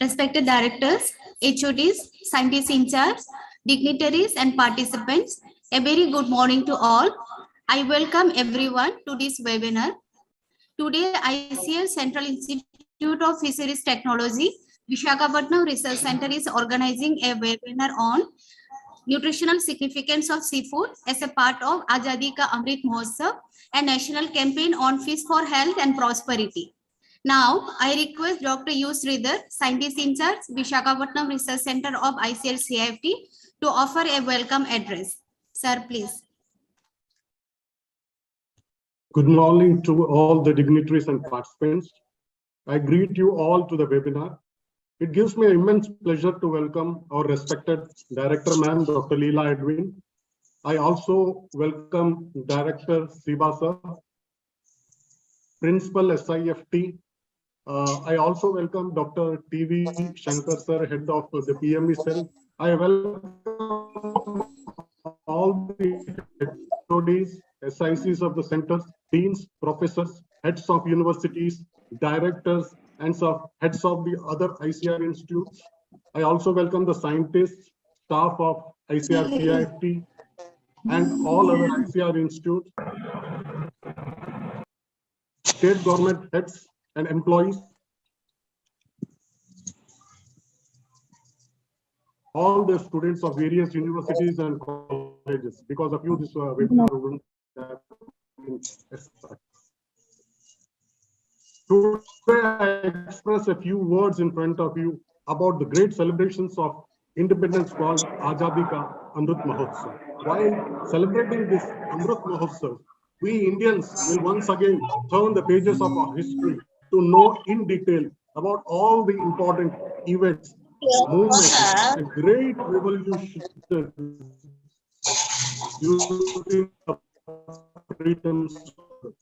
respected directors, HODs, scientists in charge, dignitaries and participants, a very good morning to all. I welcome everyone to this webinar. Today, ICAR Central Institute of Fisheries Technology, Visakhapatnam Research Center is organizing a webinar on nutritional significance of seafood as a part of Azadi ka Amrut Mahotsav, a national campaign on fish for health and prosperity. Now, I request Dr. U. Sridhar, scientist in charge, Visakhapatnam Research Center of ICAR-CIFT, to offer a welcome address. Sir, please. Good morning to all the dignitaries and participants. I greet you all to the webinar. It gives me immense pleasure to welcome our respected Director Ma'am, Dr. Leela Edwin. I also welcome Director Siba sir, Principal SIFT. I also welcome Dr. TV Shankar sir, Head of the PME cell. I welcome all the HODs, SICs of the centers, deans, professors, heads of universities, directors, and heads of the other ICR institutes. I also welcome the scientists, staff of ICAR-CIFT, and all other ICR institutes, state government heads and employees, all the students of various universities and colleges. Because of you, this webinar wouldn't have been established. Today, I express a few words in front of you about the great celebrations of independence called Azadi ka Amrut Mahotsav. While celebrating this Amrut Mahotsav, we Indians will once again turn the pages of our history to know in detail about all the important events, movements, and great revolutions using the freedom struggle.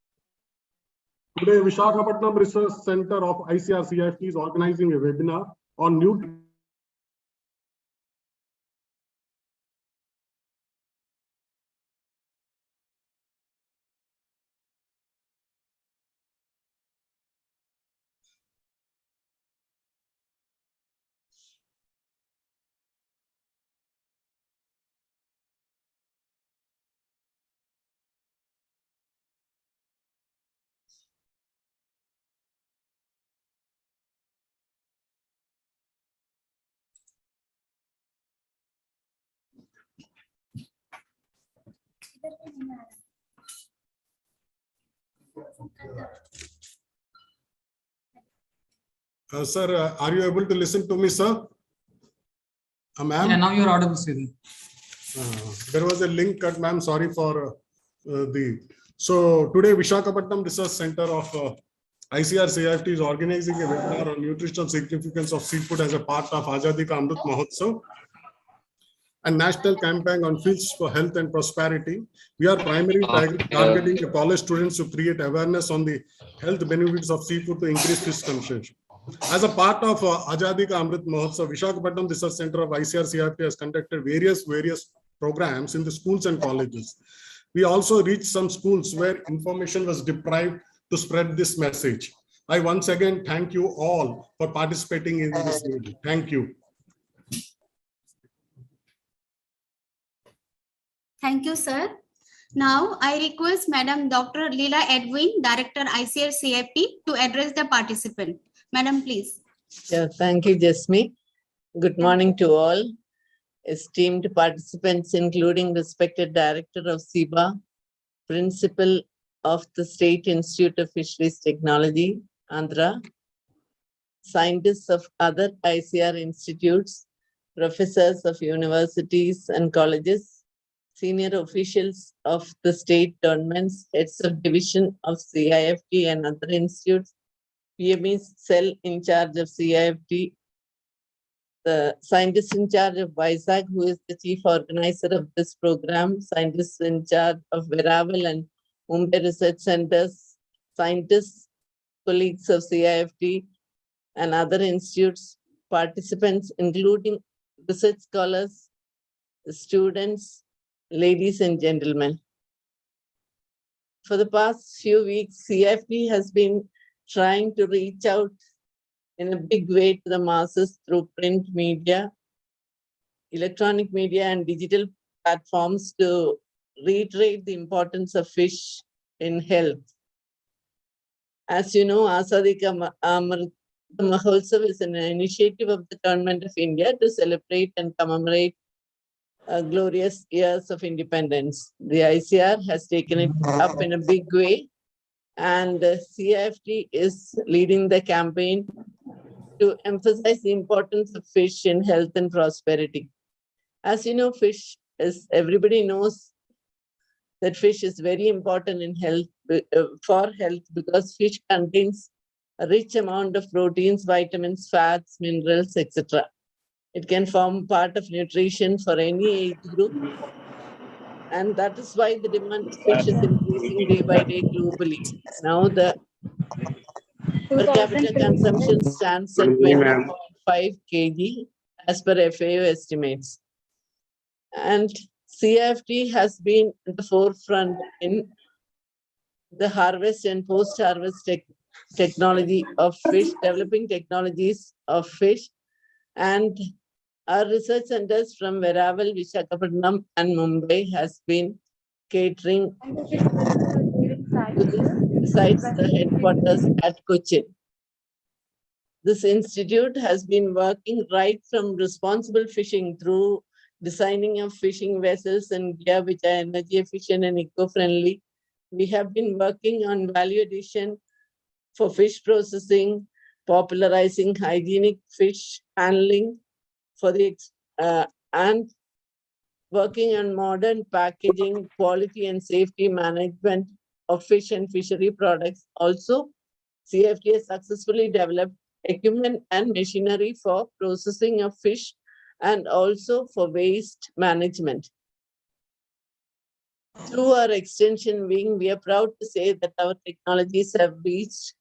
Today, Visakhapatnam Research Center of ICAR-CIFT is organizing a webinar on nutrition. Sir, are you able to listen to me, sir? Ma'am? Yeah, now you're audible, Sridhar. There was a link cut, ma'am. Sorry for So today, Visakhapatnam Research Center of ICAR-CIFT is organizing a webinar on nutritional significance of seafood as a part of Azadi ka Amrut Mahotsav, a national campaign on fish for health and prosperity. We are primarily targeting the college students to create awareness on the health benefits of seafood to increase fish consumption. As a part of Azadi ka Amrut Mahotsav, Visakhapatnam Research Center of ICAR-CIFT has conducted various programs in the schools and colleges. We also reached some schools where information was deprived to spread this message. I once again thank you all for participating in this meeting. Thank you. Thank you, sir. Now, I request Madam Dr. Leela Edwin, Director ICAR-CIFT, to address the participant. Madam, please. Yeah, thank you, Jasmine. Good morning to all. Esteemed participants, including respected Director of SIBA, Principal of the State Institute of Fisheries Technology, Andhra, scientists of other ICR institutes, professors of universities and colleges, senior officials of the state governments, heads of division of CIFT and other institutes, PME cell in charge of CIFT, the scientist in charge of Vizag, who is the chief organizer of this program, scientists in charge of Veravel and Mumbai Research Centers, scientists, colleagues of CIFT and other institutes, participants, including research scholars, students, ladies and gentlemen. For the past few weeks, CIFT has been trying to reach out in a big way to the masses through print media, electronic media, and digital platforms to reiterate the importance of fish in health. As you know, Azadi Amrut Mahotsav is an initiative of the Government of India to celebrate and commemorate glorious years of independence. The ICR has taken it up in a big way, and CIFT is leading the campaign to emphasize the importance of fish in health and prosperity. As you know, everybody knows that fish is very important in health, for health, because fish contains a rich amount of proteins, vitamins, fats, minerals, etc. It can form part of nutrition for any age group. And that is why the demand of fish is increasing day by day globally. Now the per capita consumption stands at 20.5 kg as per FAO estimates. And CIFT has been at the forefront in the harvest and post-harvest technology of fish, developing technologies of fish. And our research centers from Veraval, Visakhapatnam, and Mumbai has been catering to this, besides the headquarters at Cochin. This institute has been working right from responsible fishing through designing of fishing vessels and gear which are energy efficient and eco-friendly. We have been working on value addition for fish processing, popularizing hygienic fish handling for the and working on modern packaging, quality and safety management of fish and fishery products. Also, CIFT has successfully developed equipment and machinery for processing of fish and also for waste management. Through our extension wing, we are proud to say that our technologies have reached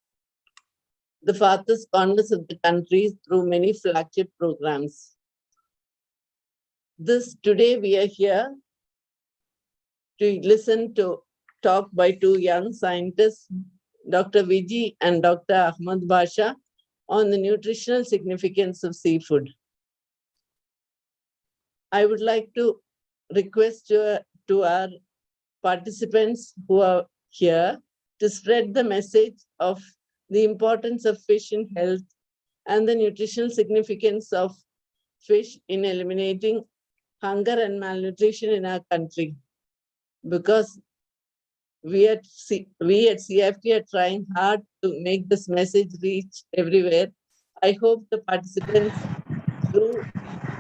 the farthest corners of the country through many flagship programs. Today we are here to listen to talk by two young scientists, Dr. Viji and Dr. Ahmad Basha, on the nutritional significance of seafood. I would like to request to our participants who are here to spread the message of the importance of fish in health and the nutritional significance of fish in eliminating hunger and malnutrition in our country. Because we at CIFT are trying hard to make this message reach everywhere. I hope the participants, through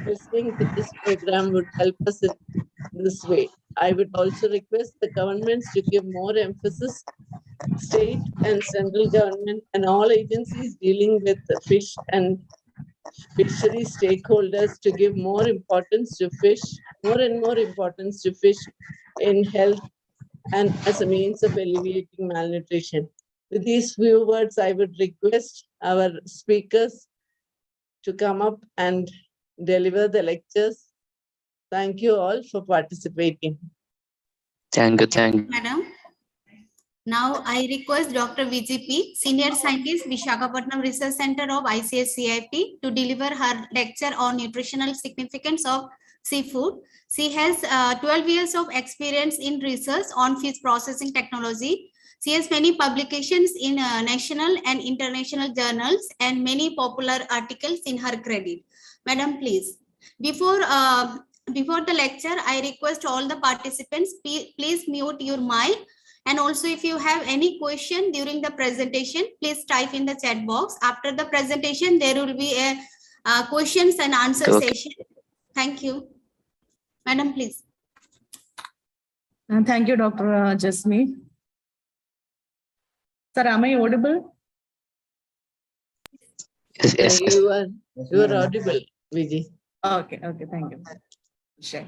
listening to this program, would help us in this way. I would also request the governments to give more emphasis, state and central government and all agencies dealing with fish and fishery stakeholders to give more importance to fish, more and more importance to fish in health and as a means of alleviating malnutrition. With these few words, I would request our speakers to come up and deliver the lectures. Thank you all for participating. Thank you. Madam. Now I request Dr. VGP, Senior Scientist, Visakhapatnam Research Center of ICAR-CIFT, to deliver her lecture on nutritional significance of seafood. She has 12 years of experience in research on fish processing technology. She has many publications in national and international journals and many popular articles in her credit. Madam, please. Before the lecture, I request all the participants, please mute your mic. And also, if you have any question during the presentation, please type in the chat box. After the presentation, there will be a questions and answer session. Thank you. Madam, please. Thank you, Dr. Jasmeet. Sir, am I audible? Yes. You are audible, Vijay. Okay, thank you. Sure.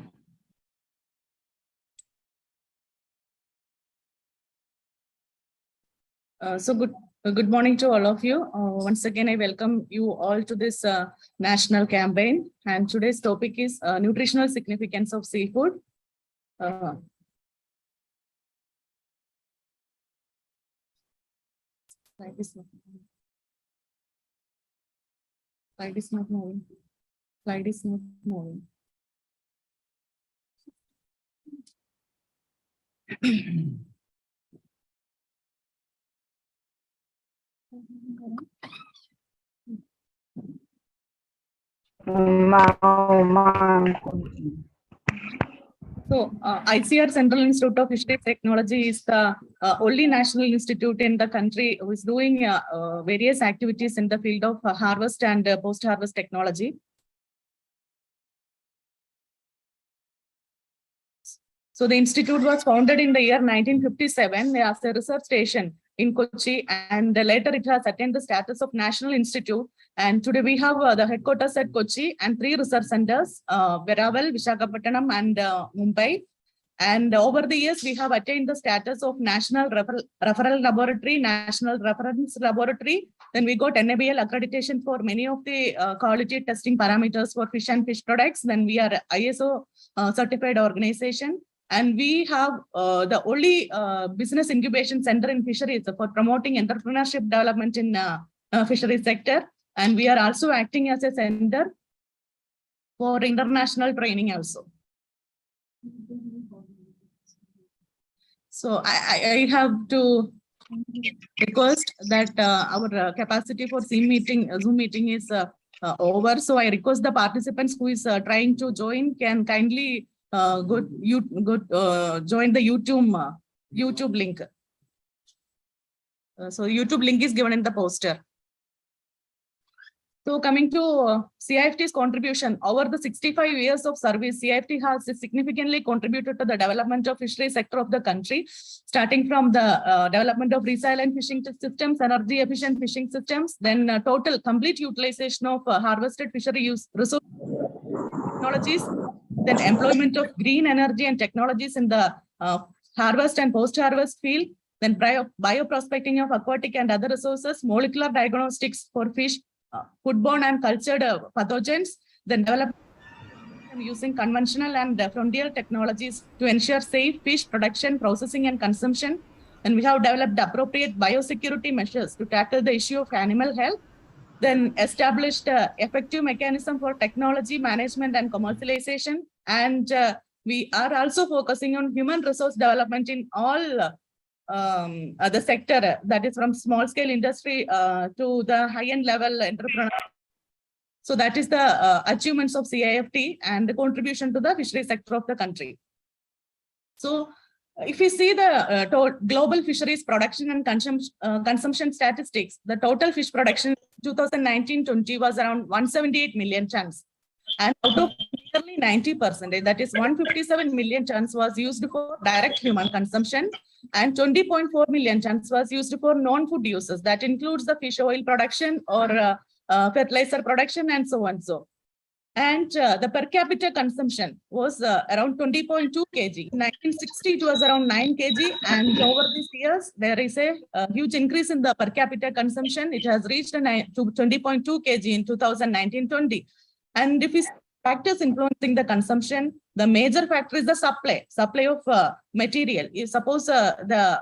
So good morning to all of you. Once again, I welcome you all to this national campaign. And today's topic is nutritional significance of seafood. Slide is not moving. Slide is not moving. So, ICR Central Institute of Fisheries Technology is the only national institute in the country who is doing various activities in the field of harvest and post-harvest technology. So, the institute was founded in the year 1957 as a research station in Kochi, and later it has attained the status of National Institute. And today we have the headquarters at Kochi and 3 research centers, Veravel, Visakhapatnam, and Mumbai. And over the years, we have attained the status of National Referral Laboratory, National Reference Laboratory. Then we got NABL accreditation for many of the quality testing parameters for fish and fish products. Then we are ISO certified organization. And we have the only business incubation center in fisheries for promoting entrepreneurship development in fisheries sector. And we are also acting as a center for international training also. So I have to request that our capacity for Zoom meeting is over. So I request the participants who is trying to join can kindly join the YouTube link. So YouTube link is given in the poster. So coming to CIFT's contribution, over the 65 years of service, CIFT has significantly contributed to the development of fishery sector of the country, starting from the development of resilient fishing systems, energy efficient fishing systems, then total complete utilization of harvested fishery resource technologies, then employment of green energy and technologies in the harvest and post-harvest field, then bioprospecting of aquatic and other resources, molecular diagnostics for fish, foodborne and cultured pathogens, then development using conventional and frontier technologies to ensure safe fish production, processing, and consumption. And we have developed appropriate biosecurity measures to tackle the issue of animal health, then established effective mechanism for technology management and commercialization. And we are also focusing on human resource development in all the sector, that is from small scale industry to the high-end level entrepreneur. So that is the achievements of CIFT and the contribution to the fishery sector of the country. So if we see the global fisheries production and consumption statistics, the total fish production 2019-20 was around 178 million tons. And out of nearly 90%, that is 157 million tons was used for direct human consumption, and 20.4 million tons was used for non-food uses. That includes the fish oil production or fertilizer production and so on. And the per capita consumption was around 20.2 kg. In 1960, it was around 9 kg. And over these years, there is a huge increase in the per capita consumption. It has reached to 20.2 kg in 2019-20. And if we see factors influencing the consumption, the major factor is the supply of material. If suppose the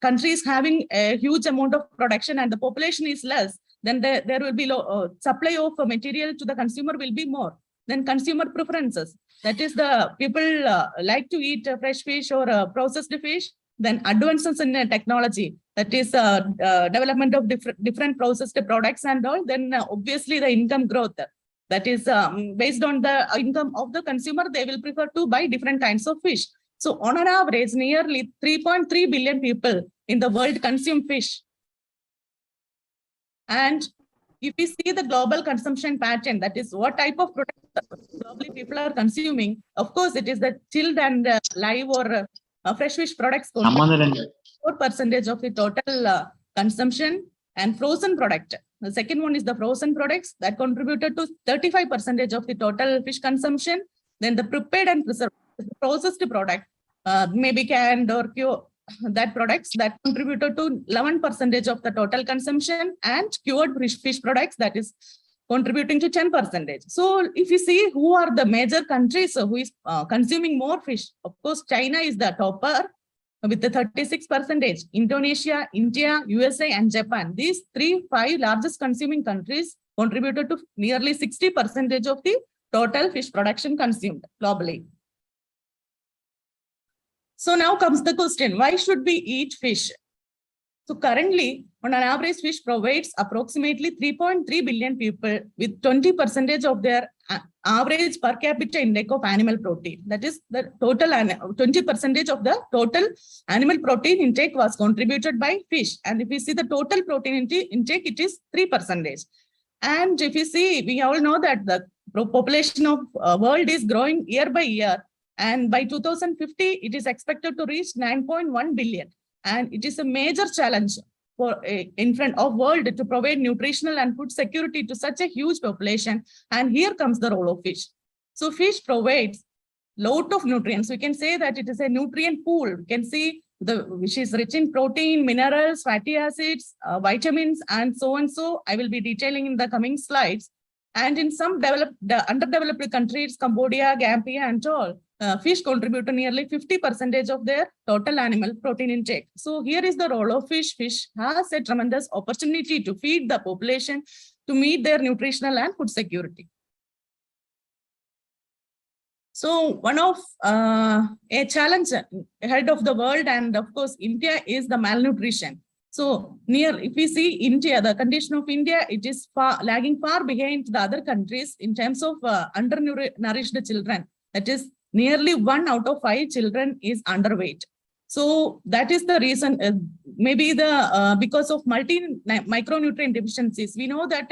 country is having a huge amount of production and the population is less, then there will be low supply of material to the consumer will be more. Then consumer preferences, that is the people like to eat fresh fish or processed fish. Then advances in technology, that is development of different processed products and all. Then obviously the income growth, that is based on the income of the consumer, they will prefer to buy different kinds of fish. So on an average, nearly 3.3 billion people in the world consume fish. And if we see the global consumption pattern, that is what type of products globally people are consuming, of course, it is the chilled and live or fresh fish products, 4% of the total consumption, and frozen product. The second one is the frozen products that contributed to 35% of the total fish consumption. Then the prepared and processed product, maybe canned or cured, that products that contributed to 11% of the total consumption, and cured fish products that is contributing to 10%. So if you see who are the major countries who is consuming more fish, of course, China is the topper with the 36%, Indonesia, India, USA, and Japan. These 5 largest consuming countries contributed to nearly 60% of the total fish production consumed globally. So now comes the question, why should we eat fish? So currently, on an average, fish provides approximately 3.3 billion people with 20% of their average per capita intake of animal protein. That is the total 20% of the total animal protein intake was contributed by fish. And if we see the total protein intake, it is 3%. And if you see, we all know that the population of world is growing year by year. And by 2050, it is expected to reach 9.1 billion. And it is a major challenge for in front of world to provide nutritional and food security to such a huge population. And here comes the role of fish. So fish provides lot of nutrients. We can say that it is a nutrient pool. We can see which is rich in protein, minerals, fatty acids, vitamins, and so and so. I will be detailing in the coming slides. And in some underdeveloped countries, Cambodia, Gambia, and all, fish contribute to nearly 50% of their total animal protein intake. So here is the role of fish. Fish has a tremendous opportunity to feed the population to meet their nutritional and food security. So one of a challenge ahead of the world, and of course, India, is the malnutrition. So if we see India, the condition of India, it is lagging far behind the other countries in terms of undernourished children. That is, nearly 1 out of 5 children is underweight. So that is the reason, maybe because of micronutrient deficiencies. We know that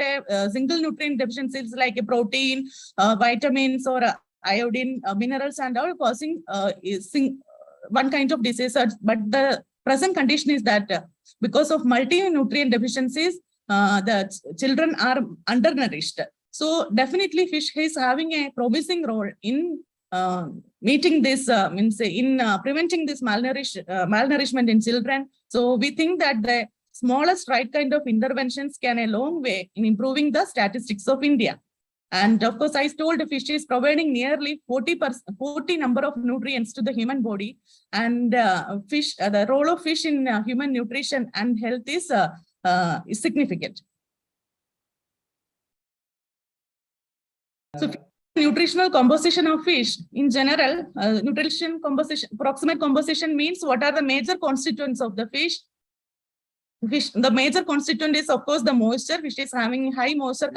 single nutrient deficiencies like a protein, vitamins, or iodine, minerals, and all causing one kind of disease. But the present condition is that because of multi-nutrient deficiencies, the children are undernourished. So definitely fish is having a promising role in meeting this, preventing this malnourishment in children. So we think that the smallest right kind of interventions can a long way in improving the statistics of India. And of course, I told fish is providing nearly 40 number of nutrients to the human body. And the role of fish in human nutrition and health is significant. So nutritional composition of fish in general, nutrition composition, approximate composition means what are the major constituents of the fish. The major constituent is, of course, the moisture. Fish is having high moisture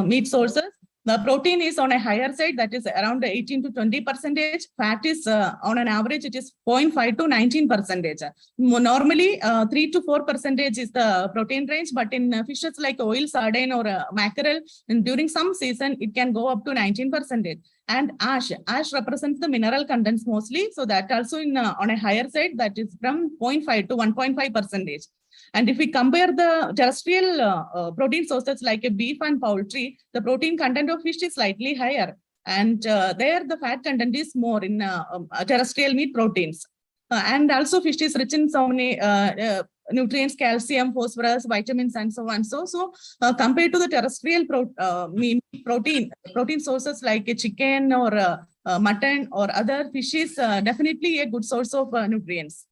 meat sources. The protein is on a higher side, that is around 18 to 20%. Fat is on an average, it is 0.5 to 19%. Normally, 3 to 4% is the protein range, but in fishes like oil, sardine, or mackerel, and during some season, it can go up to 19%. And ash represents the mineral contents mostly, so that also on a higher side, that is from 0.5 to 1.5%. And if we compare the terrestrial protein sources like a beef and poultry, the protein content of fish is slightly higher. And there the fat content is more in terrestrial meat proteins. And also fish is rich in so many nutrients, calcium, phosphorus, vitamins, and so on. So compared to the terrestrial protein sources like a chicken or mutton or other fish is definitely a good source of nutrients.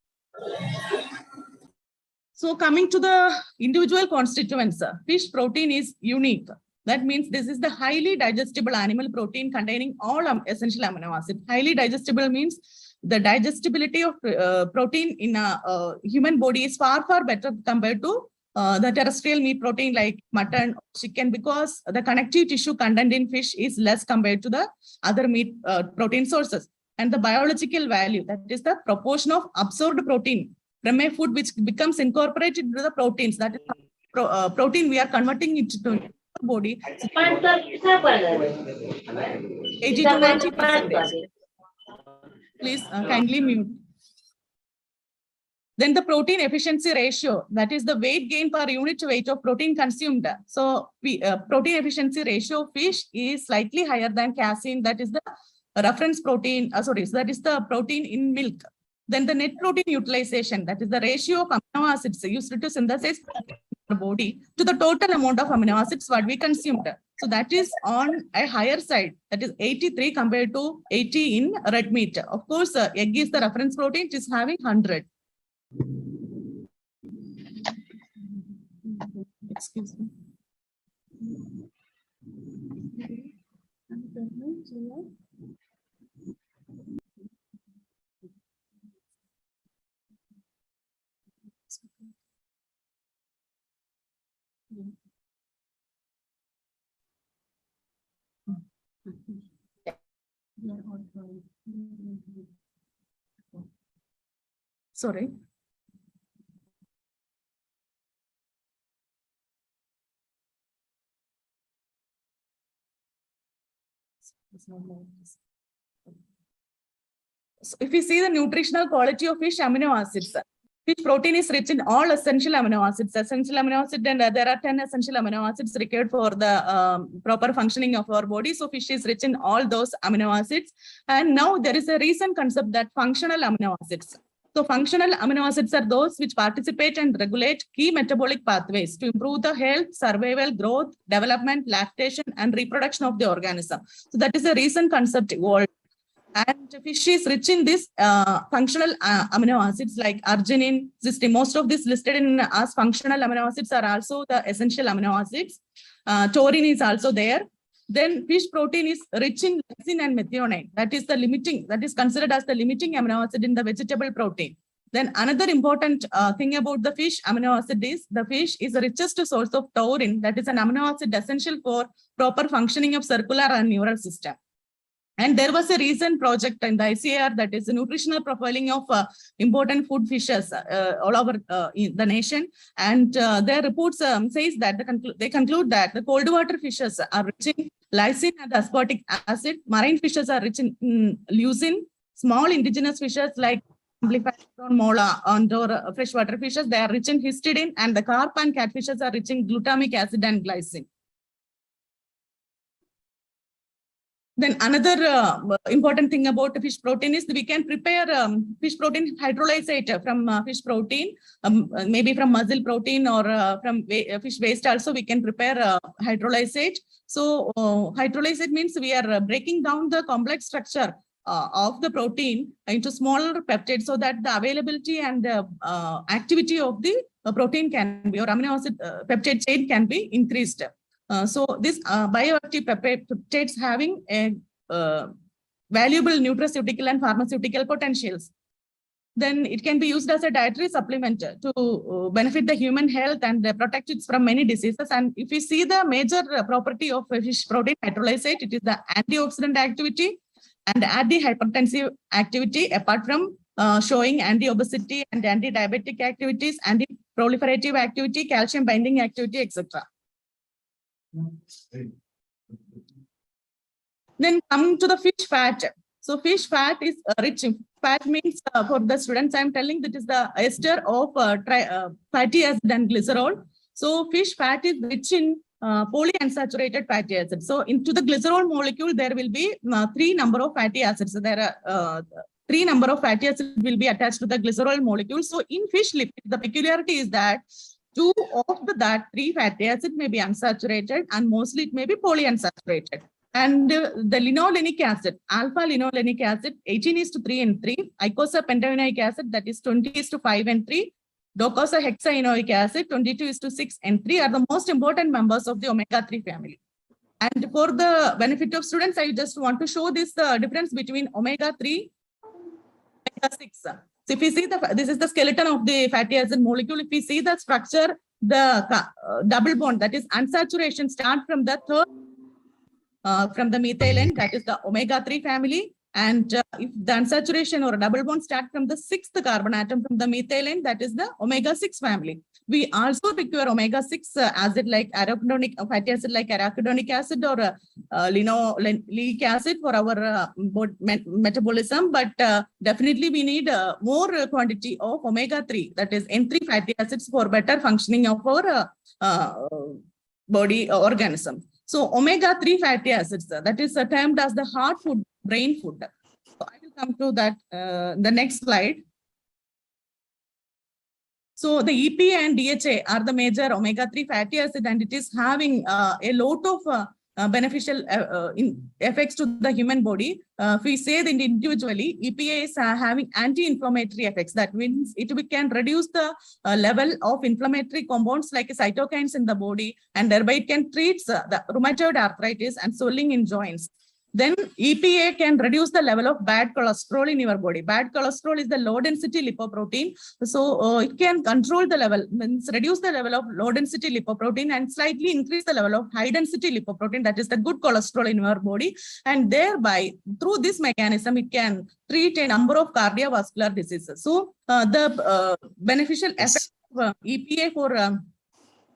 So coming to the individual constituents, fish protein is unique. That means this is the highly digestible animal protein containing all essential amino acids. Highly digestible means the digestibility of protein in a human body is far better compared to the terrestrial meat protein like mutton or chicken, because the connective tissue content in fish is less compared to the other meat protein sources. And the biological value, that is the proportion of absorbed protein from a food which becomes incorporated into the proteins, that is protein we are converting it to the body. 80 to 90%. Please kindly mute. Then the protein efficiency ratio, that is the weight gain per unit weight of protein consumed. So protein efficiency ratio of fish is slightly higher than casein, that is the reference protein, that is the protein in milk. Then the net protein utilization, that is the ratio of amino acids used to synthesize the body to the total amount of amino acids what we consumed. So that is on a higher side, that is 83 compared to 80 in red meat. Of course, egg is the reference protein, it is having 100. Excuse me. Sorry. So if we see the nutritional quality of fish amino acids, fish protein is rich in all essential amino acids. Essential amino acid, and there are 10 essential amino acids required for the proper functioning of our body. So fish is rich in all those amino acids. And now there is a recent concept that functional amino acids. So functional amino acids are those which participate and regulate key metabolic pathways to improve the health, survival, growth, development, lactation, and reproduction of the organism. So that is a recent concept evolved. And fish is rich in this functional amino acids like arginine, cysteine. Most of this listed in as functional amino acids are also the essential amino acids. Taurine is also there. Then fish protein is rich in lysine and methionine. That is the limiting, that is considered as the limiting amino acid in the vegetable protein. Then another important thing about the fish amino acid is the fish is the richest source of taurine. That is an amino acid essential for proper functioning of circular and neural system. And there was a recent project in the ICAR, that is the nutritional profiling of important food fishes all over the nation. And their reports says that they conclude that the cold water fishes are rich in lysine and aspartic acid. Marine fishes are rich in leucine. Small indigenous fishes like amplified mola or freshwater fishes, they are rich in histidine, and the carp and catfishes are rich in glutamic acid and glycine. Then another important thing about fish protein is we can prepare fish protein hydrolysate from fish protein, maybe from mussel protein or from fish waste also we can prepare hydrolysate. So hydrolysate means we are breaking down the complex structure of the protein into smaller peptides so that the availability and activity of the protein can be, or amino acid peptide chain can be increased. So this bioactive peptides having a valuable nutraceutical and pharmaceutical potentials. Then it can be used as a dietary supplement to benefit the human health and protect it from many diseases. And if we see the major property of fish protein hydrolysate, it is the antioxidant activity and anti-hypertensive activity, apart from showing anti-obesity and anti-diabetic activities, anti-proliferative activity, calcium binding activity, etc. Then coming to the fish fat. So fish fat is rich in fat means for the students I am telling that is the ester of fatty acid and glycerol. So fish fat is rich in polyunsaturated fatty acids. So into the glycerol molecule there will be 3 number of fatty acids. So there are 3 number of fatty acids will be attached to the glycerol molecule. So in fish lipid, the peculiarity is that 2 of that 3 fatty acid may be unsaturated and mostly it may be polyunsaturated. And the linolenic acid, alpha linolenic acid, 18:3 and 3, icosapentaenoic acid, that is 20:5 and 3, docosahexaenoic acid, 22:6 and 3 are the most important members of the omega-3 family. And for the benefit of students, I just want to show this difference between omega-3 and omega-6. So if you see this is the skeleton of the fatty acid molecule. If we see the structure, the double bond, that is unsaturation, start from the third from the methyl end, that is the omega-3 family. And if the unsaturation or double bond start from the 6th carbon atom from the methyl end, that is the omega-6 family. We also require omega-6 acid like arachidonic fatty acid like arachidonic acid or linoleic acid for our metabolism. But definitely we need more quantity of omega-3, that is N3 fatty acids for better functioning of our body organism. So omega-3 fatty acids, that is termed as the heart food, brain food. So I will come to that, the next slide. So the EPA and DHA are the major omega-3 fatty acid, and it is having a lot of beneficial effects to the human body. If we say that individually, EPA is having anti-inflammatory effects. That means it can reduce the level of inflammatory compounds like cytokines in the body, and thereby it can treat the rheumatoid arthritis and swelling in joints. Then EPA can reduce the level of bad cholesterol in your body. Bad cholesterol is the low density lipoprotein. So it can control the level, means reduce the level of low density lipoprotein and slightly increase the level of high density lipoprotein, that is the good cholesterol in your body. And thereby, through this mechanism, it can treat a number of cardiovascular diseases. So the beneficial effect of EPA for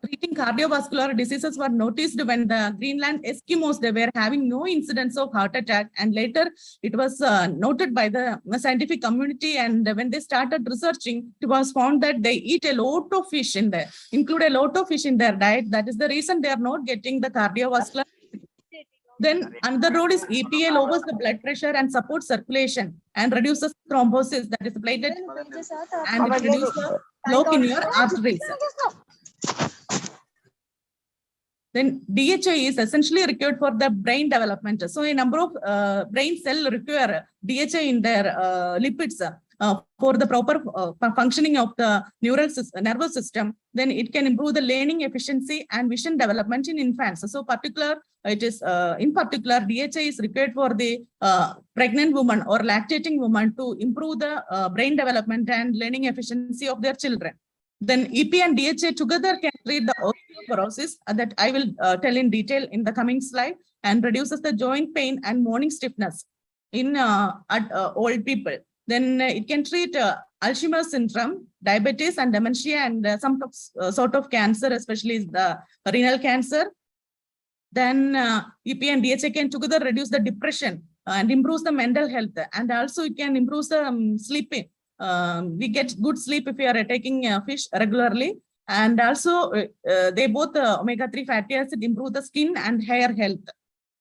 treating cardiovascular diseases were noticed when the Greenland Eskimos, they were having no incidence of heart attack, and later it was noted by the scientific community, and when they started researching, it was found that they eat a lot of fish in there, include a lot of fish in their diet. That is the reason they are not getting the cardiovascular. Then another role is EPA lowers the blood pressure and supports circulation and reduces thrombosis, that is platelet, and it reduces the block in your arteries. Then DHA is essentially required for the brain development. So a number of brain cells require DHA in their lipids for the proper functioning of the nervous system. Then it can improve the learning efficiency and vision development in infants. So in particular, DHA is required for the pregnant woman or lactating woman to improve the brain development and learning efficiency of their children. Then EPA and DHA together can treat the osteoporosis that I will tell in detail in the coming slide, and reduces the joint pain and morning stiffness in old people. Then it can treat Alzheimer's syndrome, diabetes and dementia, and some sort of cancer, especially the renal cancer. Then EPA and DHA can together reduce the depression and improves the mental health, and also it can improve the sleeping. We get good sleep if we are taking fish regularly, and also they both omega-3 fatty acid improve the skin and hair health.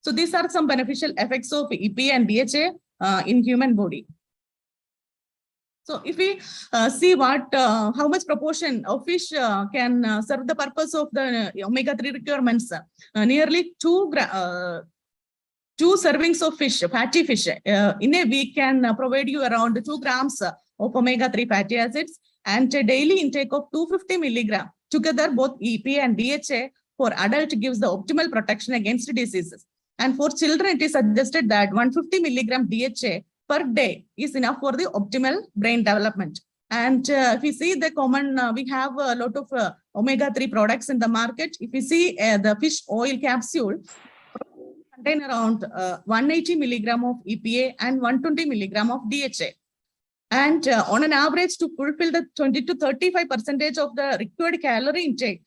So these are some beneficial effects of EPA and DHA in human body. So if we see how much proportion of fish can serve the purpose of the omega-3 requirements, nearly 2 servings of fish, fatty fish, in a week can provide you around 2 grams of omega-3 fatty acids, and a daily intake of 250 milligram. Together, both EPA and DHA for adult gives the optimal protection against diseases. And for children, it is suggested that 150 milligram DHA per day is enough for the optimal brain development. And if we see the common, we have a lot of omega-3 products in the market. If we see the fish oil capsule, contain around 180 milligram of EPA and 120 milligram of DHA. And on an average, to fulfill the 20 to 35% of the required calorie intake,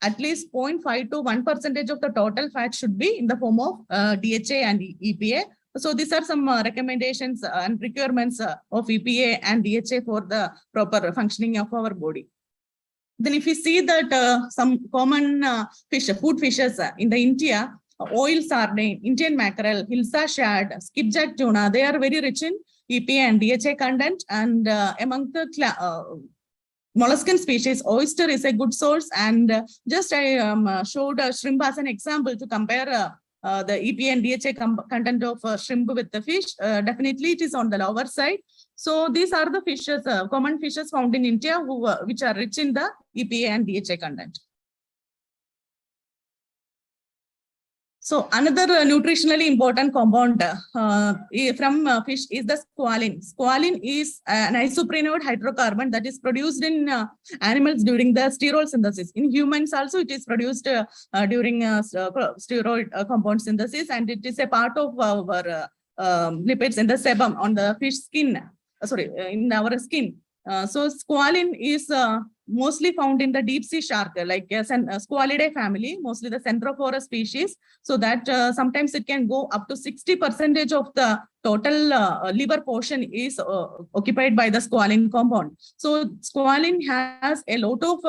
at least 0.5 to 1% of the total fat should be in the form of DHA and EPA. So these are some recommendations and requirements of EPA and DHA for the proper functioning of our body. Then if we see that some common food fishes in the India, oil sardine, Indian mackerel, Hilsa shad, skipjack tuna, they are very rich in EPA and DHA content. And among the molluscan species, oyster is a good source. And just I showed shrimp as an example to compare the EPA and DHA content of shrimp with the fish. Definitely it is on the lower side. So these are the fishes, common fishes found in India which are rich in the EPA and DHA content. So another nutritionally important compound from fish is the squalene. Squalene is an isoprenoid hydrocarbon that is produced in animals during the sterol synthesis. In humans also it is produced during steroid compound synthesis, and it is a part of our lipids in the sebum on the fish skin, in our skin. So squalene is mostly found in the deep sea shark, like Squalidae family, mostly the centrophorus species. So that sometimes it can go up to 60% of the total liver portion is occupied by the squalene compound. So squalene has a lot of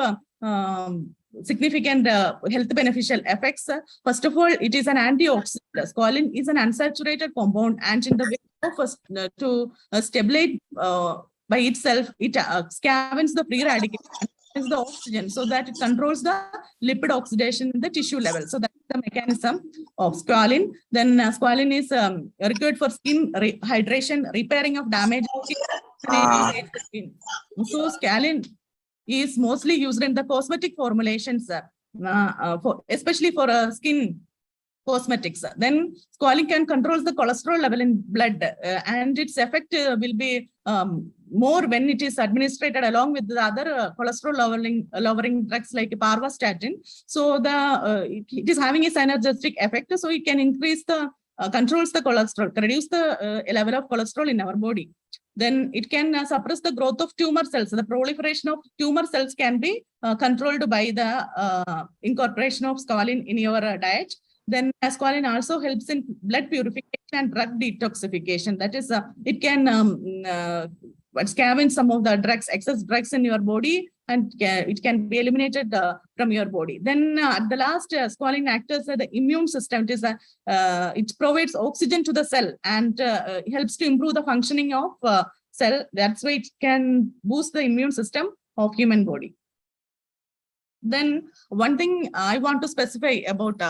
significant health beneficial effects. First of all, it is an antioxidant. Squalene is an unsaturated compound, and in the way of to stabilize by itself, it scavens the free radicals and the oxygen, so that it controls the lipid oxidation in the tissue level. So that the mechanism of squalene. Then squalene is required for skin hydration, repairing of damaged skin. So squalene is mostly used in the cosmetic formulations, especially for skin cosmetics. Then squalene can control the cholesterol level in blood, and its effect will be more when it is administered along with the other cholesterol lowering drugs like parvastatin. So it is having a synergistic effect. So it can increase the controls the cholesterol, reduce the level of cholesterol in our body. Then it can suppress the growth of tumor cells. The proliferation of tumor cells can be controlled by the incorporation of squalene in your diet. Then squalene also helps in blood purification and drug detoxification. That is, it can scavenge some of the drugs, excess drugs in your body, and it can be eliminated from your body. Then at the last, squalene acts as the immune system. It provides oxygen to the cell and helps to improve the functioning of cell. That's why it can boost the immune system of human body. Then one thing I want to specify about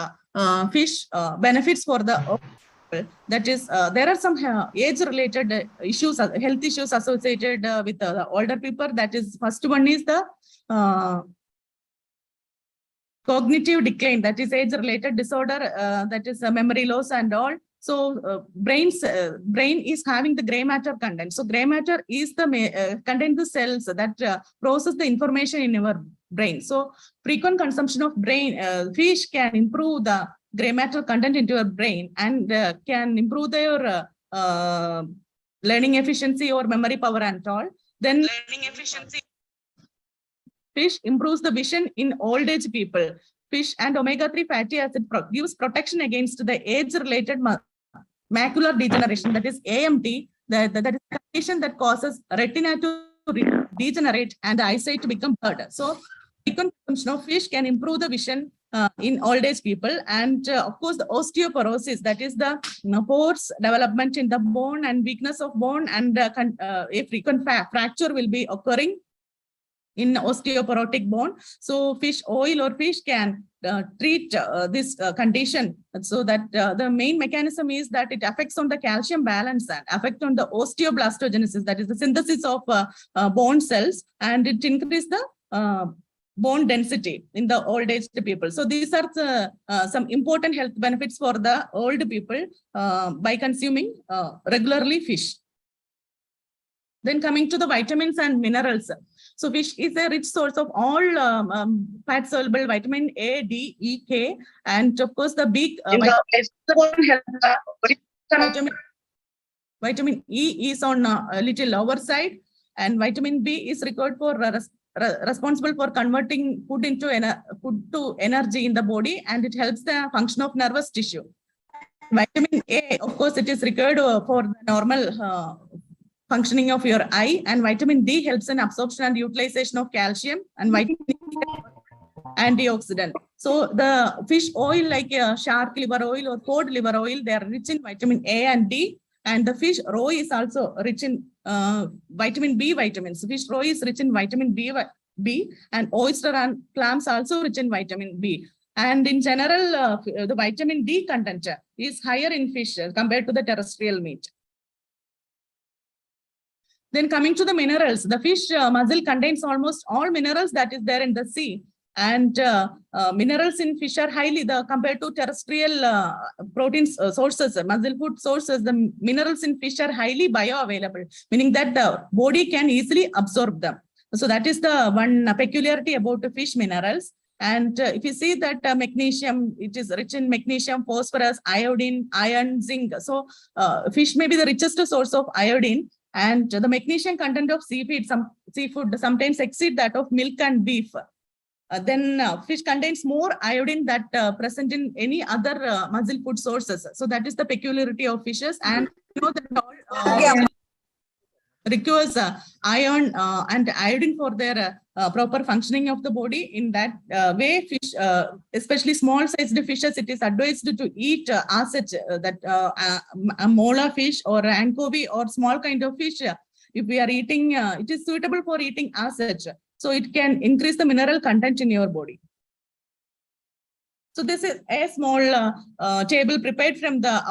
fish benefits for the that is, there are some age-related issues, health issues associated with the older people. That is, first one is the cognitive decline. That is age-related disorder. That is memory loss and all. So brain is having the gray matter content. So gray matter is the contain the cells that process the information in our brain. So frequent consumption of fish can improve the gray matter content into your brain and can improve their learning efficiency or memory power and all. Then learning efficiency. Fish improves the vision in old age people. Fish and omega-3 fatty acid gives protection against the age-related macular degeneration, that is AMD, that is a condition that causes retina to degenerate and the eyesight to become blurred. So frequent consumption of fish can improve the vision in old age people. And of course, the osteoporosis, that is the pores development in the bone and weakness of bone, and a frequent fracture will be occurring in osteoporotic bone. So fish oil or fish can treat this condition. So that the main mechanism is that it affects on the calcium balance and affect on the osteoblastogenesis, that is the synthesis of bone cells, and it increases the bone density in the old age people. So these are some important health benefits for the old people by consuming regularly fish. Then coming to the vitamins and minerals. So fish is a rich source of all fat-soluble vitamin A, D, E, K, and of course the big vitamin E is on a little lower side, and vitamin B is required for responsible for converting food to energy in the body, and it helps the function of nervous tissue. Vitamin A, of course, it is required for the normal functioning of your eye, and vitamin D helps in absorption and utilization of calcium, and vitamin E antioxidant. So the fish oil like shark liver oil or cod liver oil, they are rich in vitamin A and D, and the fish roe is also rich in vitamin B vitamins. Fish roe is rich in vitamin B, and oyster and clams also rich in vitamin B. And in general, the vitamin D content is higher in fish compared to the terrestrial meat. Then coming to the minerals, the fish mussel contains almost all minerals that is there in the sea. And minerals in fish are highly, compared to terrestrial protein sources, mussel food sources, the minerals in fish are highly bioavailable, meaning that the body can easily absorb them. So that is the one peculiarity about the fish minerals. And if you see that magnesium, it is rich in magnesium, phosphorus, iodine, iron, zinc. So fish may be the richest source of iodine. And the magnesium content of seafood sometimes exceed that of milk and beef. Then fish contains more iodine that present in any other mussel food sources. So that is the peculiarity of fishes. And you know that all requires iron and iodine for their proper functioning of the body. In that way, fish, especially small sized fishes, it is advised to eat asset, that mola fish or anchovy or small kind of fish. If we are eating, it is suitable for eating asset. So it can increase the mineral content in your body. So this is a small table prepared from the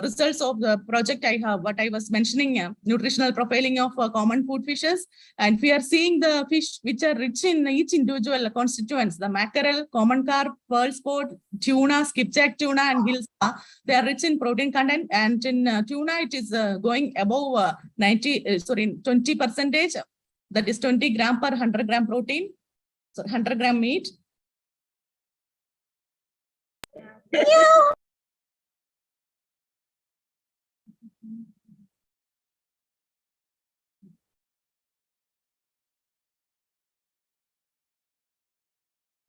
results of the project I have, what I was mentioning, nutritional profiling of common food fishes. And we are seeing the fish which are rich in each individual constituents, the mackerel, common carp, pearl sport, tuna, skipjack tuna, and gilsa. They are rich in protein content. And in tuna, it is going above 20%. That is 20 gram per 100 gram protein, so 100 gram meat.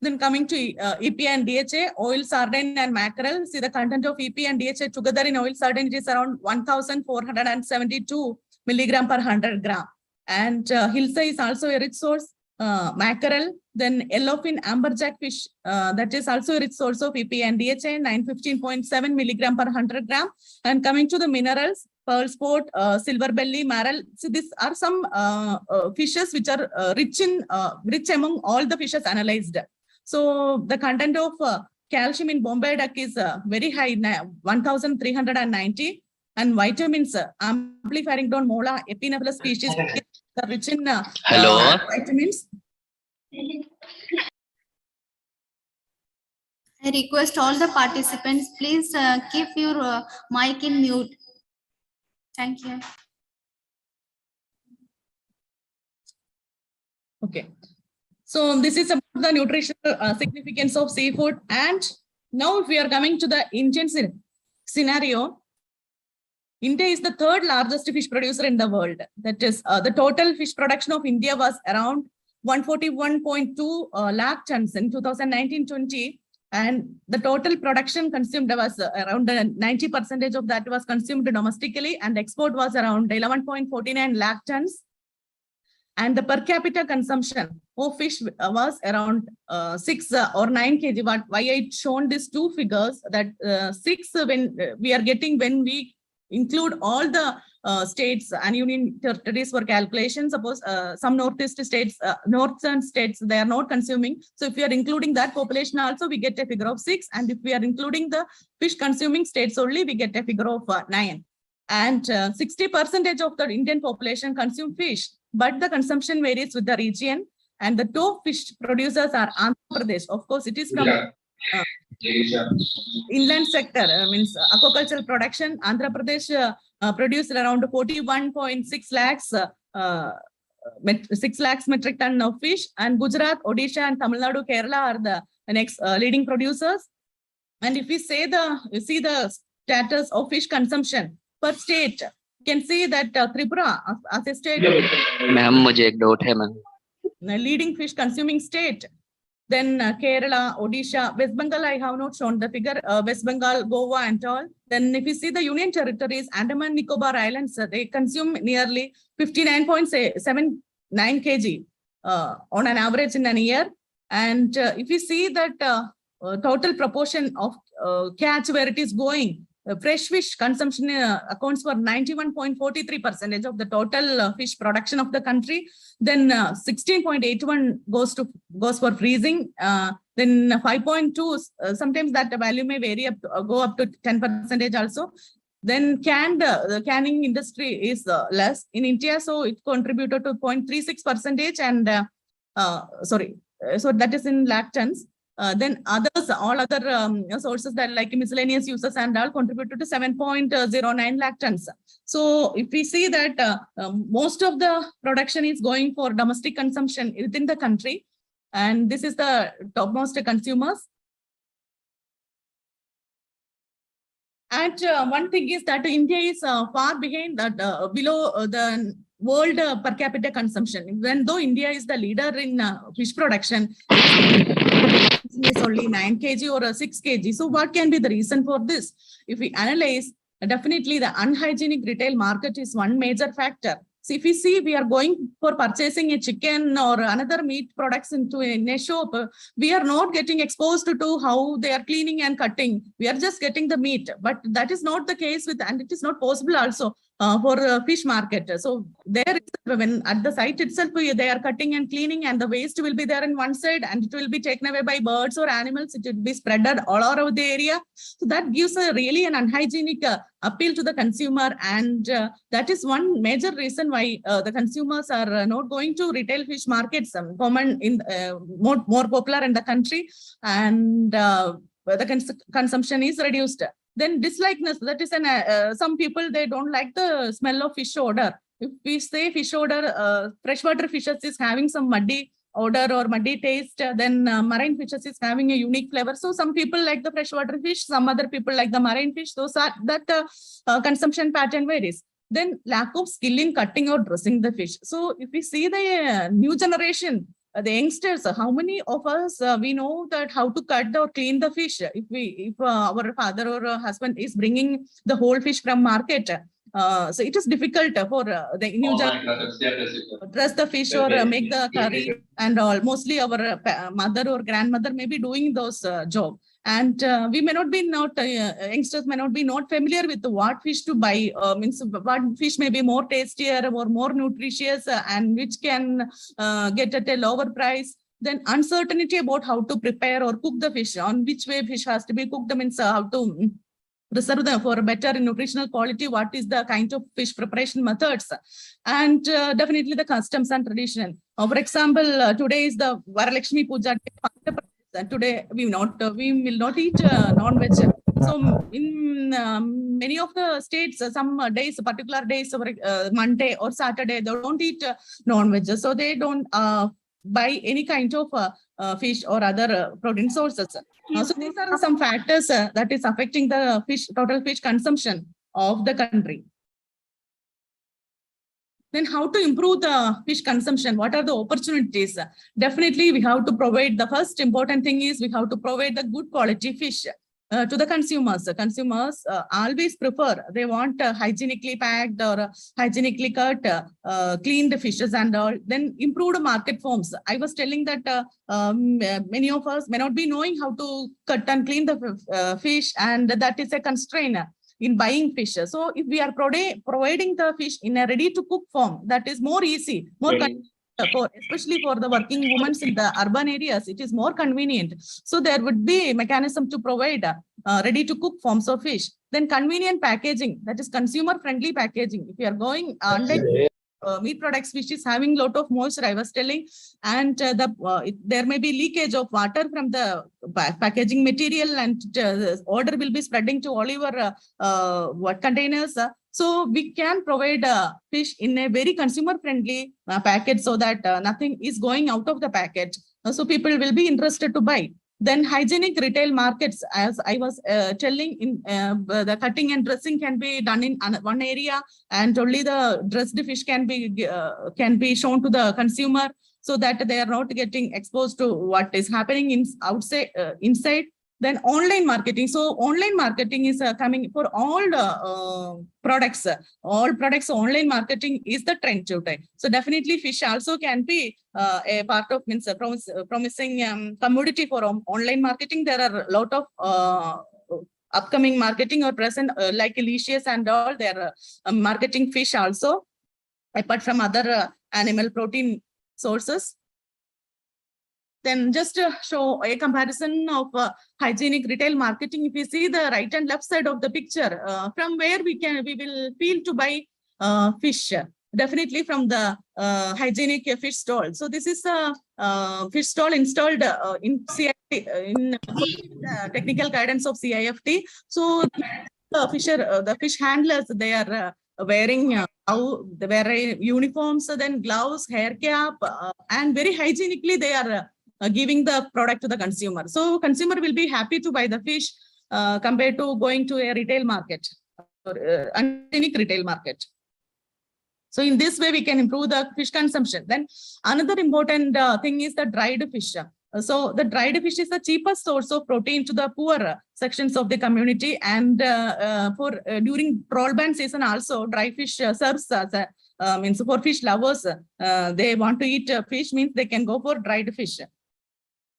Then coming to EPA and DHA, oil sardine and mackerel. See the content of EPA and DHA together in oil sardine, it is around 1,472 milligram per 100 gram. And hilsa is also a rich source. Mackerel, then yellowfin amberjack fish, that is also a rich source of EPA and DHA, 915.7 milligram per 100 gram. And coming to the minerals, pearl sport, silver belly, marl. So these are some fishes which are rich among all the fishes analyzed. So the content of calcium in Bombay duck is very high, 1,390, and vitamins, Ampelifaringdon mola, Epinephrus species, are rich in vitamins. I request all the participants, please keep your mic in mute. Thank you. Okay. So this is about the nutritional significance of seafood. And now if we are coming to the Indian scenario, India is the third largest fish producer in the world. That is, the total fish production of India was around 141.2 lakh tons in 2019-20. And the total production consumed was around 90% of that was consumed domestically, and export was around 11.49 lakh tons. And the per capita consumption of fish was around 6 or 9 kg. Why I shown these two figures, that 6 when we are getting when we include all the states and union territories for calculation. Suppose some northeast states, northern states, they are not consuming. So if we are including that population also, we get a figure of 6. And if we are including the fish consuming states only, we get a figure of 9. And 60% of the Indian population consume fish, but the consumption varies with the region. And the top fish producers are Andhra Pradesh. Of course, it is from inland sector, means aquaculture production. Andhra Pradesh produced around 41.6 lakhs, 6 lakhs metric ton of fish. And Gujarat, Odisha, and Tamil Nadu, Kerala are the next leading producers. And if we say see the status of fish consumption per state, you can see that Tripura as a state, ma'am मुझे एक doubt है ma'am. leading fish consuming state. Then Kerala, Odisha, West Bengal, I have not shown the figure, West Bengal, Goa and all. Then if you see the union territories, Andaman Nicobar Islands, they consume nearly 59.79 kg on an average in a year. And if you see that total proportion of catch where it is going, fresh fish consumption accounts for 91.43% of the total fish production of the country. Then 16.81 goes for freezing. Then 5.2, sometimes that value may vary up to, go up to 10% also. Then the canning industry is less in India, so it contributed to 0.36%. And so that is in lakh tons. Then others, all other sources that like miscellaneous uses and all contributed to 7.09 lakh tons. So if we see that most of the production is going for domestic consumption within the country, and this is the topmost consumers. And one thing is that India is far behind that below the world per capita consumption. Even though India is the leader in fish production, is only 9 kg or 6 kg. So what can be the reason for this? If we analyze, definitely the unhygienic retail market is one major factor. So if we see we are going for purchasing a chicken or another meat products in a shop, we are not getting exposed to how they are cleaning and cutting. We are just getting the meat, but that is not the case with, and it is not possible also for fish market. So there, when at the site itself, they are cutting and cleaning, and the waste will be there in one side, and it will be taken away by birds or animals. It will be spread all around the area. So that gives a really an unhygienic appeal to the consumer, and that is one major reason why the consumers are not going to retail fish markets, common in more popular in the country, and the consumption is reduced. Then dislikeness, that is some people, they don't like the smell of fish odor. If we say fish odor, freshwater fishes is having some muddy odor or muddy taste, then marine fishes is having a unique flavor. So some people like the freshwater fish, some other people like the marine fish. So that consumption pattern varies. Then lack of skill in cutting or dressing the fish. So if we see the new generation, the youngsters, how many of us we know that how to cut or clean the fish? If our father or husband is bringing the whole fish from market, so it is difficult for the new generation to dress the fish or make the curry and all. Mostly our mother or grandmother may be doing those job. And we may not be youngsters may not be familiar with what fish to buy, means what fish may be more tastier or more nutritious and which can get at a lower price. Then uncertainty about how to prepare or cook the fish, on which way fish has to be cooked, means how to preserve them for better nutritional quality, what is the kind of fish preparation methods, and definitely the customs and tradition. For example, today is the Varalakshmi Puja. Today we will not eat non-veg. So in many of the states, some days, particular days, Monday or Saturday, they don't eat non-veg. So they don't buy any kind of fish or other protein sources. So these are some factors that is affecting the total fish consumption of the country. Then how to improve the fish consumption? What are the opportunities? Definitely, we have to provide, the first important thing is we have to provide the good quality fish to the consumers. Consumers always prefer, they want hygienically packed or hygienically cut, cleaned fishes and all. Then improved market forms. I was telling that many of us may not be knowing how to cut and clean the fish, and that is a constraint in buying fish. So if we are providing the fish in a ready-to-cook form, that is more easy, more convenient, especially for the working women in the urban areas, it is more convenient. So there would be a mechanism to provide ready-to-cook forms of fish. Then convenient packaging, that is consumer-friendly packaging. If you are going meat products which is having lot of moisture, I was telling, and there may be leakage of water from the packaging material, and odor will be spreading to all your containers. So we can provide fish in a very consumer-friendly packet, so that nothing is going out of the packet. So people will be interested to buy. Then hygienic retail markets, as I was telling, in the cutting and dressing can be done in one area, and only the dressed fish can be shown to the consumer, so that they are not getting exposed to what is happening inside. Then online marketing. So online marketing is coming for all products. All products, online marketing is the trend today. So definitely fish also can be a part of promising commodity for online marketing. There are a lot of upcoming marketing or present like Elicious and all. They are marketing fish also, apart from other animal protein sources. Then just to show a comparison of hygienic retail marketing, if you see the right and left side of the picture, from where we will feel to buy fish, definitely from the hygienic fish stall. So this is a fish stall installed in CIFT, in technical guidance of CIFT. So the fish handlers, they are wearing uniforms, then gloves, hair cap, and very hygienically they are giving the product to the consumer. So consumer will be happy to buy the fish compared to going to a retail market or unhygienic retail market. So in this way, we can improve the fish consumption. Then another important thing is the dried fish. So the dried fish is the cheapest source of protein to the poor sections of the community. And during trawl ban season also, dry fish serves as a means for fish lovers. They want to eat fish, means they can go for dried fish.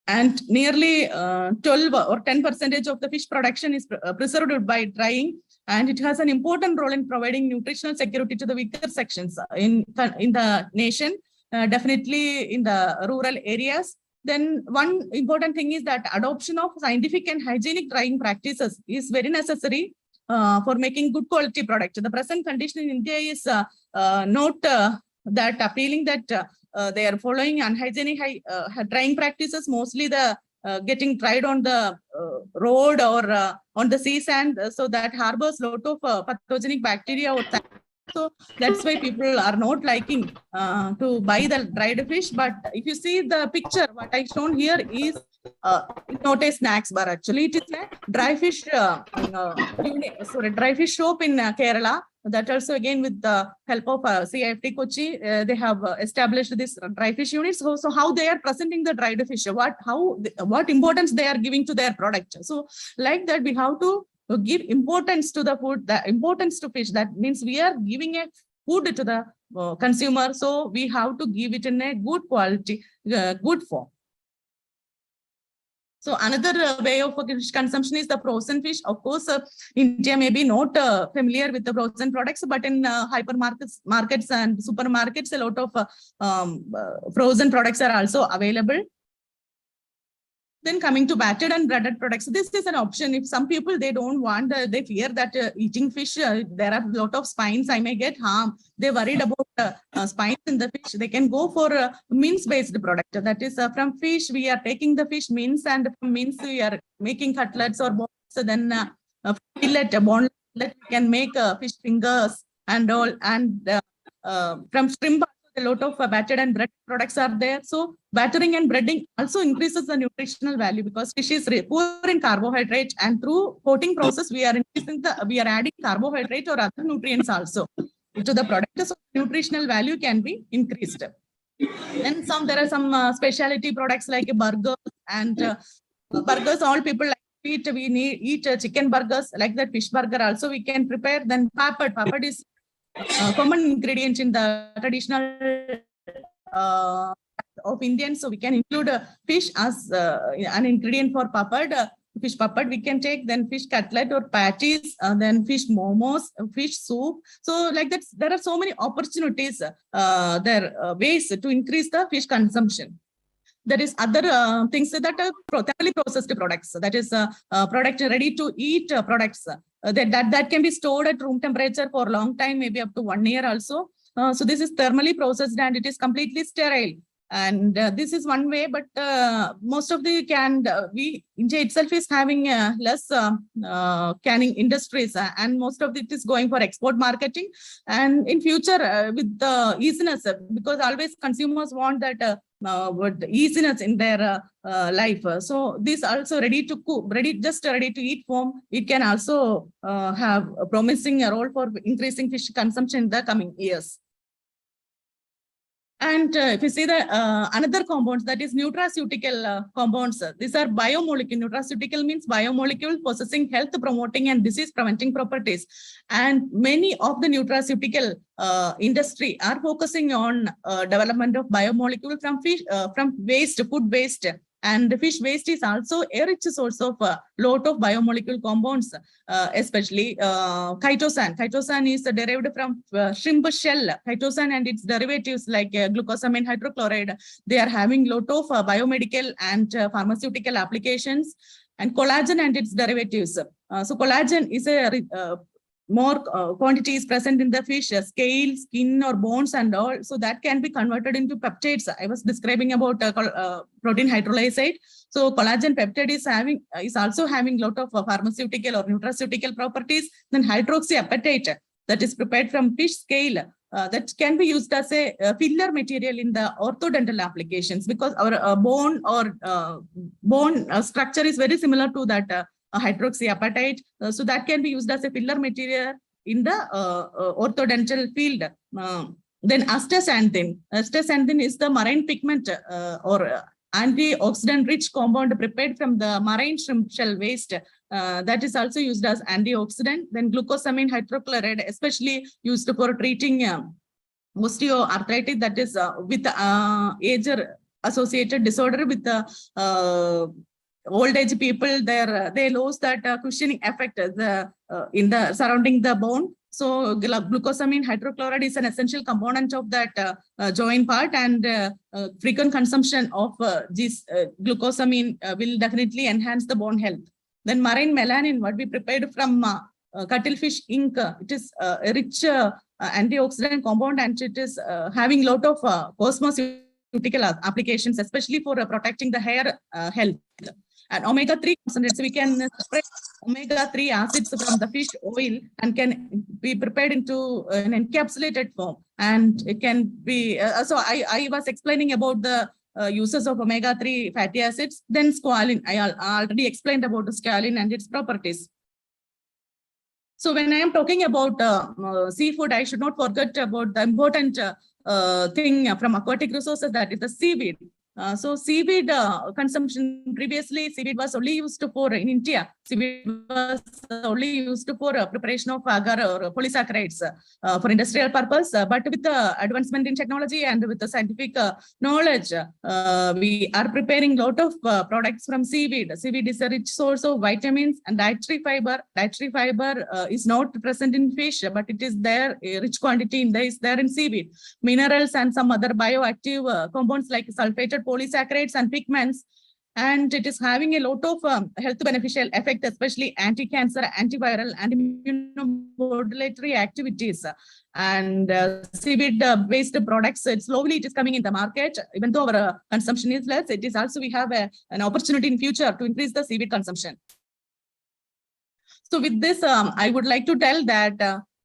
And nearly 12 or 10% of the fish production is preserved by drying. and it has an important role in providing nutritional security to the weaker sections in the nation, definitely in the rural areas. Then one important thing is that adoption of scientific and hygienic drying practices is very necessary for making good quality product. The present condition in India is not that appealing that they are following unhygienic drying practices, mostly the getting dried on the road or on the sea sand, so that harbors lot of pathogenic bacteria or so that's why people are not liking to buy the dried fish. But if you see the picture, what I shown here is not a snacks bar. Actually, it is a dry fish dry fish shop in Kerala. That also again with the help of CIFT Kochi, they have established this dry fish unit. So how they are presenting the dried fish, what importance they are giving to their product. So like that, we have to give importance to the food, the importance to fish. That means we are giving a food to the consumer. So we have to give it in a good quality, good form. So another way of fish consumption is the frozen fish. Of course, India may be not familiar with the frozen products, but in hypermarkets, markets and supermarkets, a lot of frozen products are also available. Then coming to battered and breaded products, this is an option. If some people, they don't want, they fear that eating fish, there are a lot of spines, I may get harm. They're worried about spines in the fish. They can go for a mince-based product. That is from fish, we are taking the fish mince, and from mince, we are making cutlets or bones. So then fillet, boneless, we can make fish fingers and all. And from shrimp, a lot of battered and bread products are there. So battering and breading also increases the nutritional value because fish is poor in carbohydrate, and through coating process we are adding carbohydrate or other nutrients also to the product. So nutritional value can be increased. And there are some specialty products like burgers and burgers. All people like to eat. We eat chicken burgers, like that fish burger also we can prepare. Then papad. Papad is common ingredient in the traditional of Indians, so we can include fish as an ingredient for papad. Fish papad we can take, then fish cutlet or patties, then fish momos, fish soup. So like that, there are so many opportunities, ways to increase the fish consumption. There is other things that are thermally processed products. That is product ready to eat products. That can be stored at room temperature for a long time, maybe up to 1 year also. So this is thermally processed and it is completely sterile. And this is one way, but most of the India itself is having less canning industries, and most of it is going for export marketing. And in future, with the easiness, because always consumers want that easiness in their life. So this also ready to cook, ready to eat form. It can also have a promising role for increasing fish consumption in the coming years. And if you see the another compounds, that is nutraceutical compounds. These are biomolecule. Nutraceutical means biomolecule possessing health promoting and disease preventing properties. And many of the nutraceutical industry are focusing on development of biomolecule from fish, from waste, food waste. And the fish waste is also a rich source of lot of biomolecule compounds, especially chitosan. Chitosan is derived from shrimp shell. Chitosan and its derivatives like glucosamine hydrochloride, they are having lot of biomedical and pharmaceutical applications. And collagen and its derivatives. So collagen is a more quantity is present in the fish, scale, skin or bones and all. So that can be converted into peptides. I was describing about protein hydrolysate. So collagen peptide is also having lot of pharmaceutical or nutraceutical properties. Then hydroxyapatite, that is prepared from fish scale, that can be used as a filler material in the orthodontal applications, because our bone or bone structure is very similar to that hydroxyapatite. So that can be used as a filler material in the orthodontal field. Then astaxanthin. Astaxanthin is the marine pigment or antioxidant rich compound prepared from the marine shrimp shell waste. That is also used as antioxidant. Then glucosamine hydrochloride, especially used for treating osteoarthritis, that is with age associated disorder with the old age people, they lose that cushioning effect in the surrounding the bone. So glucosamine hydrochloride is an essential component of that joint part, and frequent consumption of this glucosamine will definitely enhance the bone health. Then marine melanin, what we prepared from cuttlefish ink, it is a rich antioxidant compound, and it is having a lot of cosmeceutical applications, especially for protecting the hair health. And omega-3 concentrates, we can separate omega-3 acids from the fish oil and can be prepared into an encapsulated form. And it can be, so I was explaining about the uses of omega-3 fatty acids. Then squalene, I already explained about the squalene and its properties. So when I am talking about seafood, I should not forget about the important thing from aquatic resources, that is the seaweed. So seaweed consumption, previously seaweed was only used for, in India, seaweed was only used for preparation of agar or polysaccharides for industrial purpose. But with the advancement in technology and with the scientific knowledge, we are preparing a lot of products from seaweed. Seaweed is a rich source of vitamins and dietary fiber. Dietary fiber is not present in fish, but it is there, a rich quantity is there in seaweed. Minerals and some other bioactive compounds like sulfated polysaccharides and pigments, and it is having a lot of health beneficial effect, especially anti-cancer, antiviral, and immunomodulatory activities. And seaweed-based products, slowly it is coming in the market. Even though our consumption is less, it is also we have an opportunity in future to increase the seaweed consumption. So with this, I would like to tell that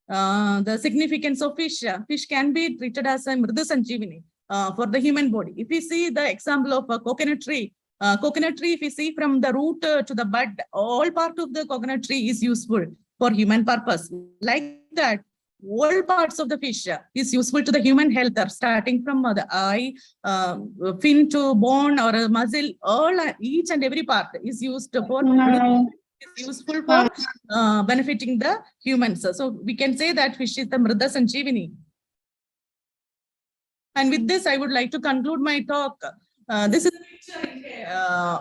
the significance of fish. Fish can be treated as a mrida sanjeevani for the human body. If we see the example of a coconut tree, if we see from the root to the bud, all part of the coconut tree is useful for human purpose. Like that, all parts of the fish is useful to the human health, starting from the eye, fin to bone or muscle, each and every part is used for useful for benefiting the humans. So we can say that fish is the mrida sanjeevani. And with this, I would like to conclude my talk. This is a picture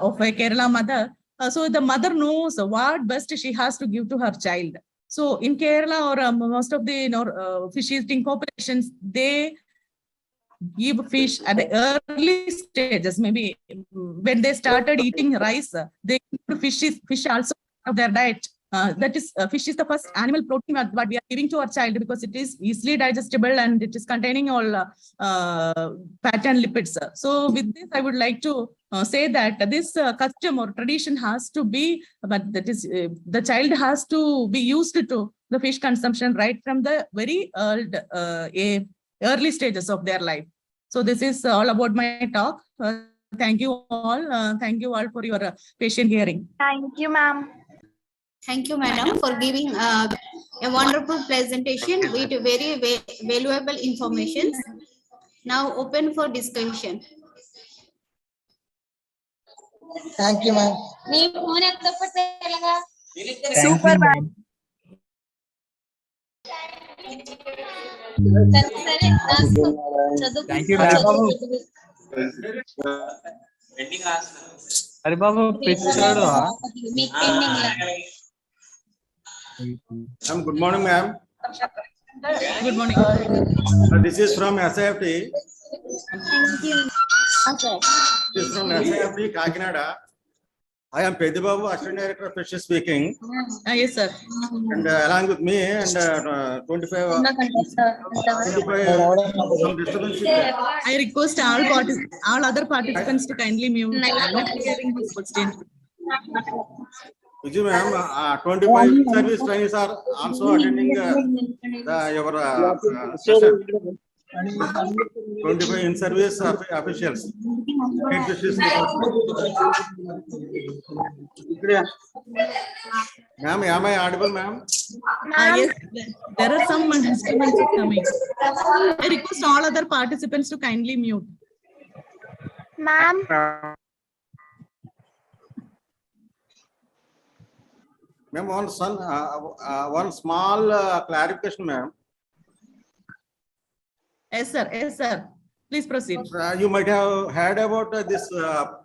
of a Kerala mother. So the mother knows what best she has to give to her child. So in Kerala or most of the fish eating populations, they give fish at the early stages. Maybe when they started eating rice, they give fish also of their diet. That is, fish is the first animal protein what we are giving to our child, because it is easily digestible and it is containing all fat and lipids. So with this, I would like to say that this custom or tradition has to be, but that is, the child has to be used to the fish consumption right from the very early stages of their life. So this is all about my talk. Thank you all. Thank you all for your patient hearing. Thank you, ma'am. Thank you, madam, for giving a wonderful presentation with very valuable information. Now open for discussion. Thank you, ma'am. Super, ma'am. Thank you, ma'am. Hari babu, Ma'am, good morning, ma'am. Good morning. This is from ICAR-CIFT. Thank you. Okay. This is from ICAR-CIFT, Kakinada. I am Pedibabu, Assistant Director of Fisheries speaking. Yes, sir. And along with me, and 25 some disturbance is there. I request all other participants to kindly mute. I'm not hearing this question. Vijay ma'am, 25 service trainees are also attending your session. 25 in-service officials. Ma'am, am I audible, ma'am? Yes, there are some disturbance coming. I request all other participants to kindly mute. Ma'am. Ma'am, one small clarification, ma'am. Yes, sir. Yes, sir. Please proceed. You might have heard about this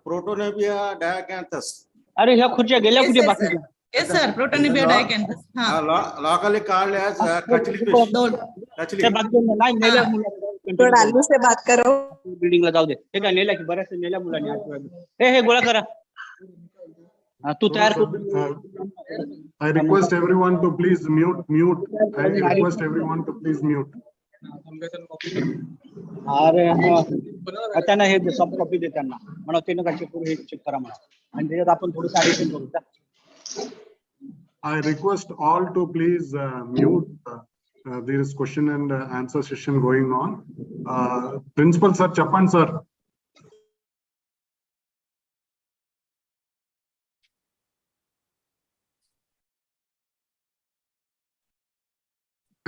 Protonabia diacanthus. अरे ह्या खुर्च्या गेल्या Yes, कुठे yes, बाकीच्या? sir. Yes, sir. Protonibia dicandus. Locally called as kachli fish. Kachli. ते बात करून नाही नेल्या मुलांना से बात करो. बिल्डिंगला जाऊ दे. हे काय नेल्या की बऱ्याच नेल्या मुलांनी हे गोळा करा. तू तयार कर. I request everyone to please mute. I request everyone to please mute. अरे त्यांना हे सॉफ्ट कॉपी दे त्यांना म्हणा ते नका चेक करू हे चेक करा म्हणा आणि त्याच्यात आपण थोडं ऍडिशन करू. I request all to please mute. There is question and answer session going on. Principal sir, Chappan sir.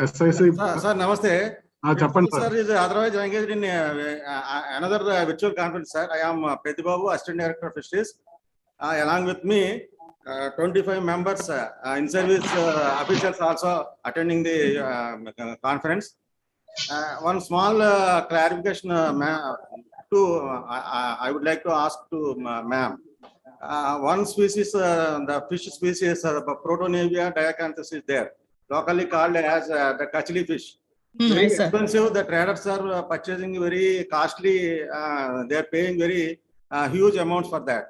SIC. Sir, namaste. Chappan Sir sir. is otherwise engaged in another virtual conference, sir. I am Pratibhabu, Assistant Director of Fisheries. Along with me, 25 members, in-service officials also attending the conference. One small clarification, I would like to ask to ma'am. One species, the fish species, Protonibia diacanthus is there, locally called as the kachli fish. Very Yes, sir. expensive. The traders are purchasing very costly. They are paying very huge amounts for that.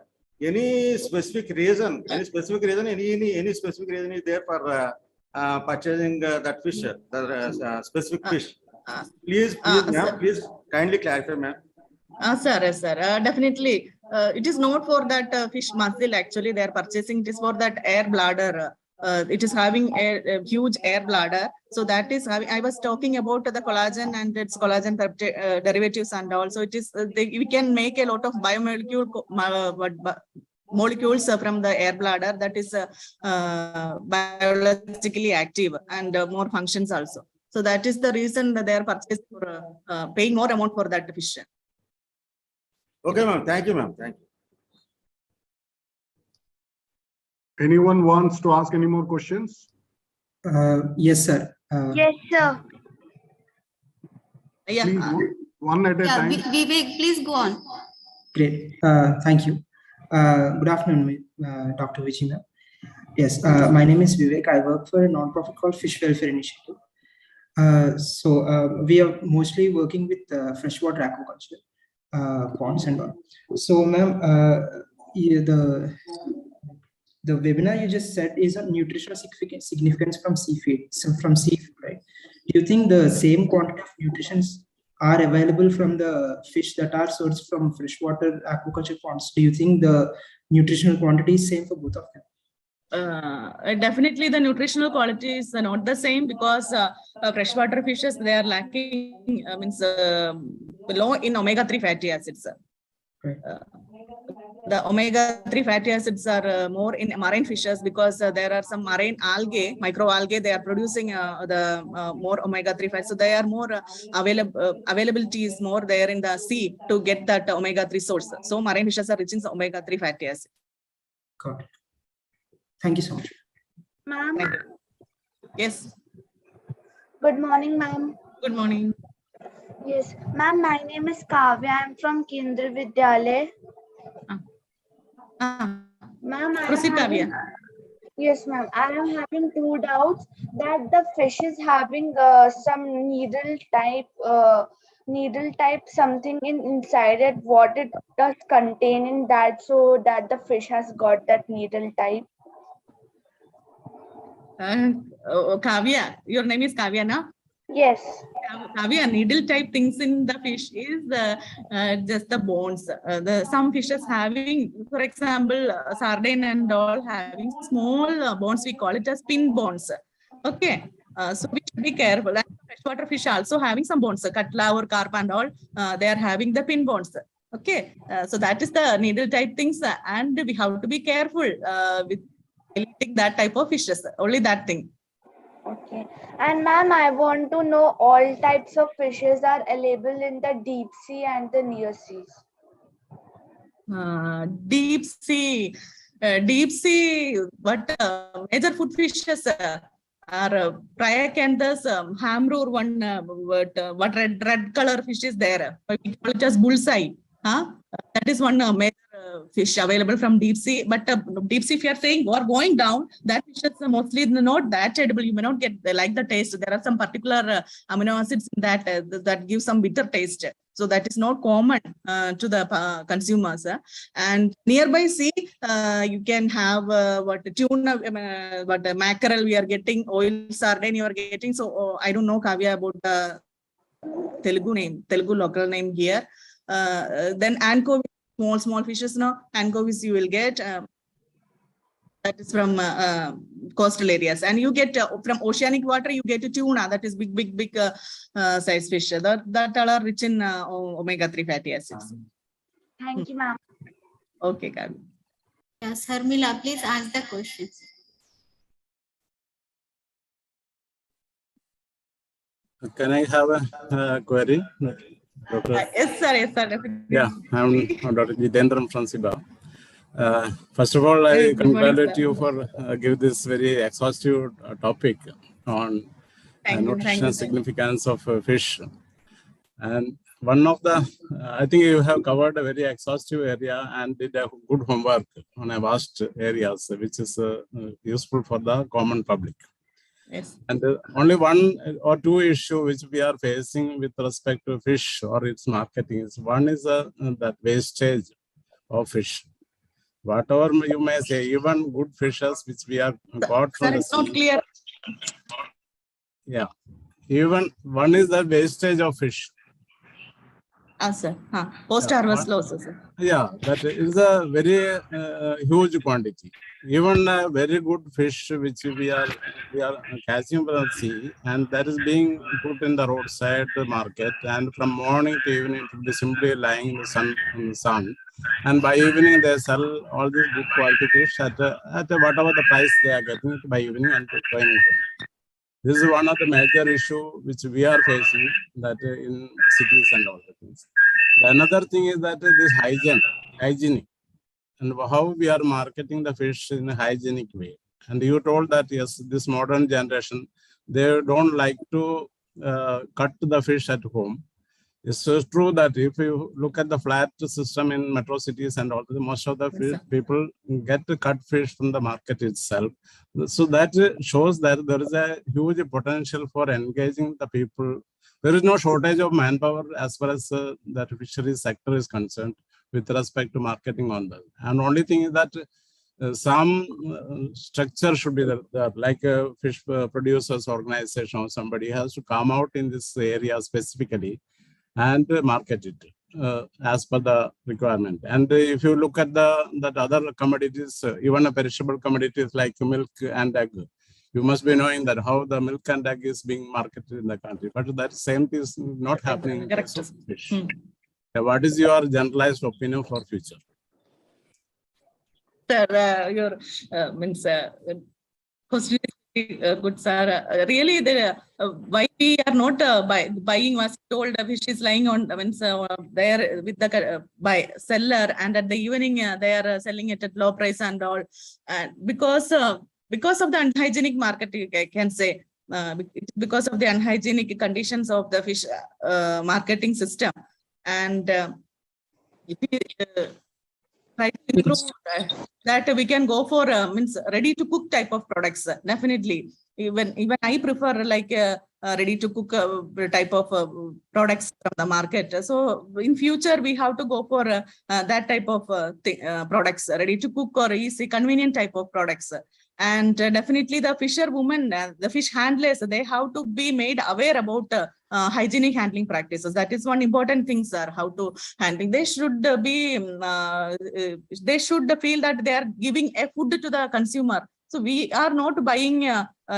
Any specific reason? Any specific reason? Any specific reason is there for purchasing that fish, the specific fish? Please, ma'am, please kindly clarify, ma'am. Sir, definitely. It is not for that fish mussel. Actually, they are purchasing. It is for that air bladder. It is having a huge air bladder. So that is having. I was talking about the collagen and its collagen derivatives, and also it is. We can make a lot of molecules from the air bladder that is biologically active and more functions also. So that is the reason that they are purchasing for paying more amount for that fish. Okay, ma'am. Thank you, ma'am. Thank you. Anyone wants to ask any more questions? Yes, sir. Yes, sir. Yeah. Please, one at a time. Vivek, please go on. Great. Thank you. Good afternoon, Dr. Vijina. Yes, my name is Vivek. I work for a non-profit called Fish Welfare Initiative. We are mostly working with freshwater aquaculture, ponds and all. So, ma'am, the webinar you just said is on nutritional significance from seafood, right? Do you think the same quantity of nutrients are available from the fish that are sourced from freshwater aquaculture ponds? Do you think the nutritional quantity is same for both of them? Definitely the nutritional quality is not the same because freshwater fishes, they are lacking low in omega-3 fatty acids. Right. The omega-3 fatty acids are more in marine fishes because there are some marine algae, microalgae, they are producing the more omega-3 fats. So they are more availability is more there in the sea to get that omega-3 source. So marine fishes are rich in omega-3 fatty acids. Got it. Thank you so much. Ma'am. Yes. Good morning, ma'am. Good morning. Yes, ma'am. My name is Kavya. I'm from Kendra Vidyalaya. Ma'am, Proceed, Kavya. Yes, ma'am. I am having two doubts that the fish is having some needle type something inside it. What it does contain in that, so that the fish has got that needle type. Kavya, your name is Kavya, na? Yes. Kavya, needle type things in the fish is just the bones. Some fishes having, for example, sardine and all having small bones. We call it as pin bones. Okay. So we should be careful. And freshwater fish also having some bones. Katla or carp and all, they are having the pin bones. Okay. So that is the needle type things, and we have to be careful with eating that type of fishes. Only that thing. Okay. And ma'am, I want to know all types of fishes are available in the deep sea and the near seas. Deep sea, but major food fishes are Priacanthus, Hamrur, one what red color fish is there. We call it as bullseye. That is one major fish available from deep sea, but deep sea, if you are saying or going down, that fish is mostly not that edible. You may not get like the taste. There are some particular amino acids in that that give some bitter taste. So that is not common to the consumers. And nearby sea, you can have what tuna, what mackerel we are getting, oil sardine you are getting. So I don't know, Kavya, about the Telugu local name here. Then anchovy, small fishes now. Anchovies you will get. That is from coastal areas, and you get from oceanic water. You get tuna, that is big size fish that are rich in omega-3 fatty acids. Thank you, ma'am. Okay, Kavi. Yes, Harmila, please ask the questions. Can I have a query? Yes, sir. Yes, sir. Definitely. Yeah, I'm Dr. Jitendran from SIBA. First of all, I congratulate you for giving this very exhaustive topic on nutritional significance of fish. And one of the, I think you have covered a very exhaustive area and did a good homework on a vast areas, which is useful for the common public. Yes. And only one or two issues which we are facing with respect to fish or its marketing is one is that wastage of fish. Whatever you may say, even good fishes which we have got from the sea. Not clear. Yeah, even one is the wastage of fish. Sir. Post-harvest losses. Yeah, that is a very huge quantity. Even a very good fish which we are catching from the sea, and that is being put in the roadside market, and from morning to evening it will be simply lying in the sun. And by evening they sell all these good quality fish at whatever the price they are getting it by evening and going home. This is one of the major issue which we are facing that in cities and all the things. The another thing is that this hygienic, and how we are marketing the fish in a hygienic way. And you told that yes, this modern generation, they don't like to cut the fish at home. It's so true that if you look at the flat system in metro cities and all, most of the people get to cut fish from the market itself. So that shows that there is a huge potential for engaging the people. There is no shortage of manpower as far as that fisheries sector is concerned with respect to marketing on that. And only thing is that some structure should be there, like a fish producers organization or somebody has to come out in this area specifically and market it as per the requirement. And if you look at that other commodities, even a perishable commodities like milk and egg, you must be knowing that how the milk and egg is being marketed in the country, but that same thing is not happening in case of fish. What is your generalized opinion for future? Sir, your question is good, sir. Really, why we are not buying was told the fish is lying on there with the seller, and at the evening they are selling it at low price and all, and because of the unhygienic market, I can say, because of the unhygienic conditions of the fish marketing system. And if we try to improve that, we can go for ready to cook type of products. Definitely, even I prefer like ready to cook type of products from the market. So in future we have to go for that type of products, ready to cook or easy convenient type of products. And definitely the fisher women, the fish handlers, they have to be made aware about hygienic handling practices. That is one important thing, sir. How to handling. They should be, they should feel that they are giving a food to the consumer. So we are not buying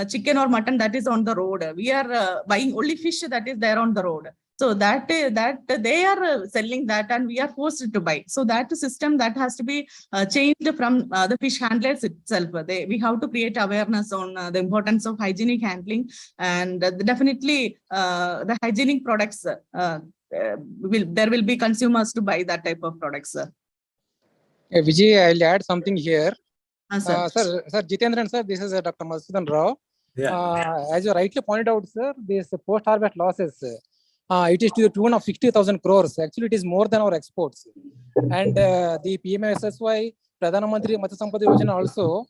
chicken or mutton that is on the road. We are buying only fish that is there on the road. So that they are selling that, and we are forced to buy. So that system that has to be changed from the fish handlers itself. We have to create awareness on the importance of hygienic handling, and definitely the hygienic products. There will be consumers to buy that type of products. Vijay, I'll add something here. Sir, Jitendran, sir, this is Dr. Madhusudan Rao. Yeah. As you rightly pointed out, sir, this post-harvest losses. it is to the tune of 60,000 crores. Actually, it is more than our exports. And the PMSSY, Pradhan Mantri Matsya Sampada Yojana also,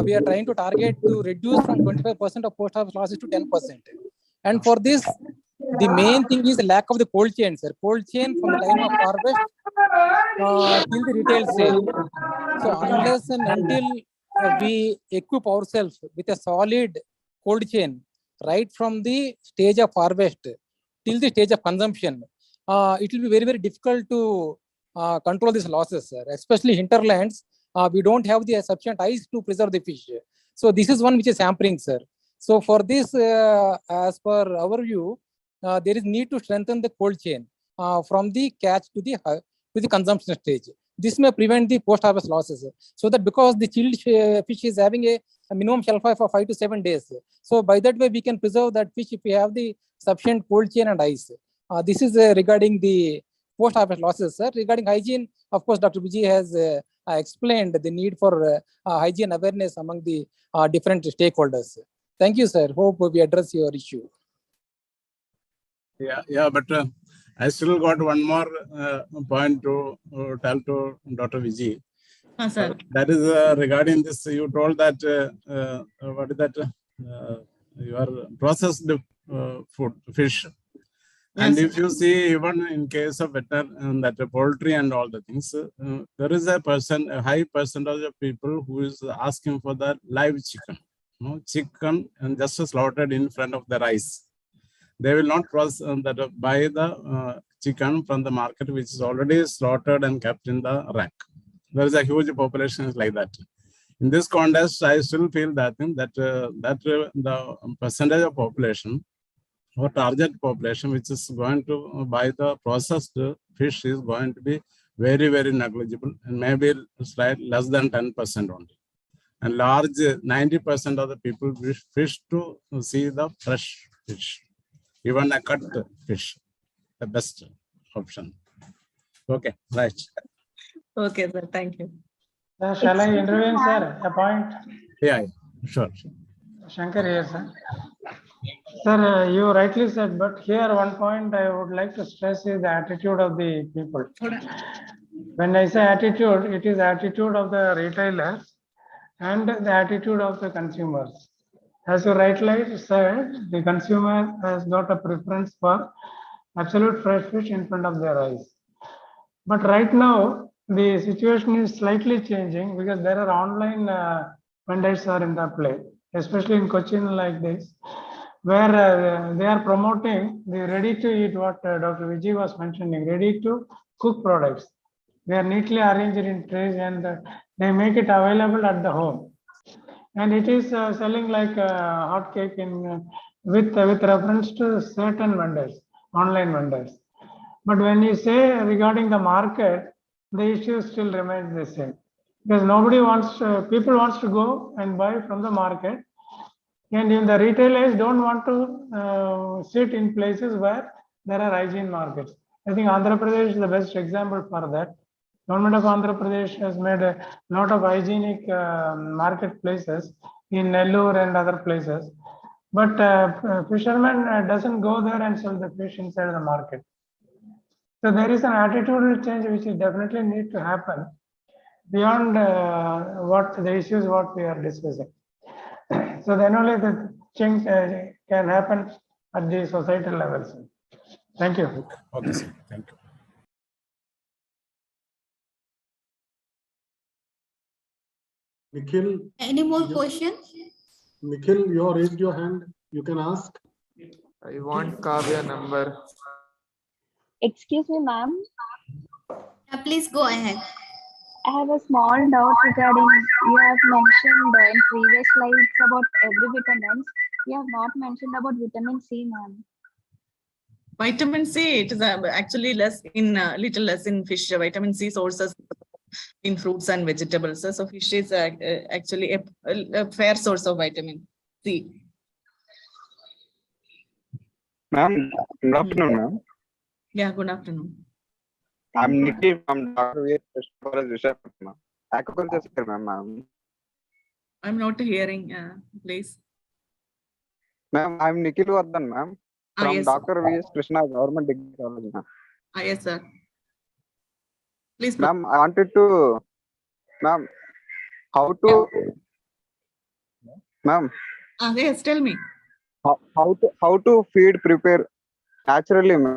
we are trying to target to reduce from 25% of post-harvest losses to 10%. And for this, the main thing is the lack of the cold chain, sir. Cold chain from the time of harvest till the retail sale. So unless and until we equip ourselves with a solid cold chain, right from the stage of harvest till the stage of consumption, it will be very, very difficult to control these losses, sir. Especially hinterlands, we don't have the sufficient ice to preserve the fish. So this is one which is hampering, sir. So for this, as per our view, there is need to strengthen the cold chain from the catch to the consumption stage. This may prevent the post-harvest losses. So that because the chilled fish is having a minimum shelf life of 5 to 7 days. So by that way, we can preserve that fish if we have the sufficient cold chain and ice. This is regarding the post-harvest losses, sir. Regarding hygiene, of course, Dr. Vijay has explained the need for hygiene awareness among the different stakeholders. Thank you, sir. Hope we address your issue. Yeah, but I still got one more point to tell to Dr. Vijay. Sir. That is regarding this. You told that what is that? Your processed food, fish. And Yes. if you see, even in case of that poultry and all the things, there is a high percentage of people who is asking for the live chicken, chicken and just slaughtered in front of their eyes. They will not buy the chicken from the market, which is already slaughtered and kept in the rack. There is a huge population like that. In this context, I still feel that the percentage of population or target population which is going to buy the processed fish is going to be very, very negligible and maybe less than 10% only. And large 90% of the people wish to see the fresh fish, even a cut fish, the best option. Okay, right. Okay, sir. Thank you. Shall I intervene, sir? A point? Yeah, sure. Shankar here, sir. Sir, you rightly said, but here one point I would like to stress is the attitude of the people. When I say attitude, it is attitude of the retailers and the attitude of the consumers. As you rightly said, the consumer has got a preference for absolute fresh fish in front of their eyes. But right now, the situation is slightly changing because there are online vendors are in the play, especially in Cochin like this, where they are promoting the ready-to-eat, what Dr. Vijay was mentioning, ready-to-cook products. They are neatly arranged in trays and they make it available at the home. And it is selling like a hot cake with reference to certain vendors, online vendors. But when you say regarding the market, the issue still remains the same. Because nobody wants to, people wants to go and buy from the market. And in the retailers don't want to sit in places where there are hygiene markets. I think Andhra Pradesh is the best example for that. Government of Andhra Pradesh has made a lot of hygienic marketplaces in Nellore and other places. But fisherman doesn't go there and sell the fish inside the market. So there is an attitudinal change which is definitely need to happen beyond what the issues what we are discussing. So then only the change can happen at the societal level. Thank you. Okay, sir. Thank you. Nikhil. Any more questions? Nikhil, you raised your hand. You can ask. I want Kavya number. Excuse me, ma'am. Please go ahead. I have a small doubt regarding, you have mentioned in previous slides about every vitamins. You have not mentioned about vitamin C, ma'am. Vitamin C, it is actually little less in fish. Vitamin C sources in fruits and vegetables. So fish is actually a fair source of vitamin C. Ma'am, good afternoon, ma'am. Yeah, good afternoon. I'm Nikhil from Dr. Visakhapatnam. Aquaculture, ma'am. I'm not hearing, please. Ma'am, I'm Nikhil Vardhan, ma'am. From yes. Dr. V.S. Krishna, Government Degree College. Yes, sir. Please. Ma'am, I wanted to, ma'am, how to, ma'am, Yes, tell me. how to feed prepare naturally, ma'am,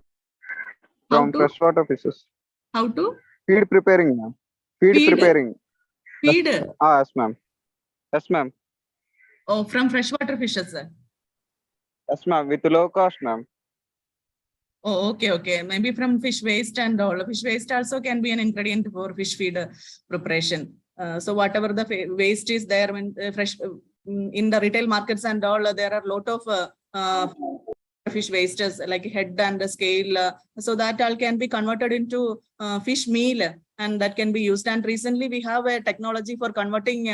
from freshwater fishes. How to? Feed preparing, ma'am. Feed preparing. Feed? Yes, ma'am. Yes, ma'am. Oh, from freshwater fishes, sir. Yes, ma'am. With low cost, ma'am. Oh, okay, okay. Maybe from fish waste and all. Fish waste also can be an ingredient for fish feed preparation. So whatever the waste is there, when fresh in the retail markets and all, there are a lot of fish wastes like head and scale. So that all can be converted into fish meal, and that can be used. And recently we have a technology for converting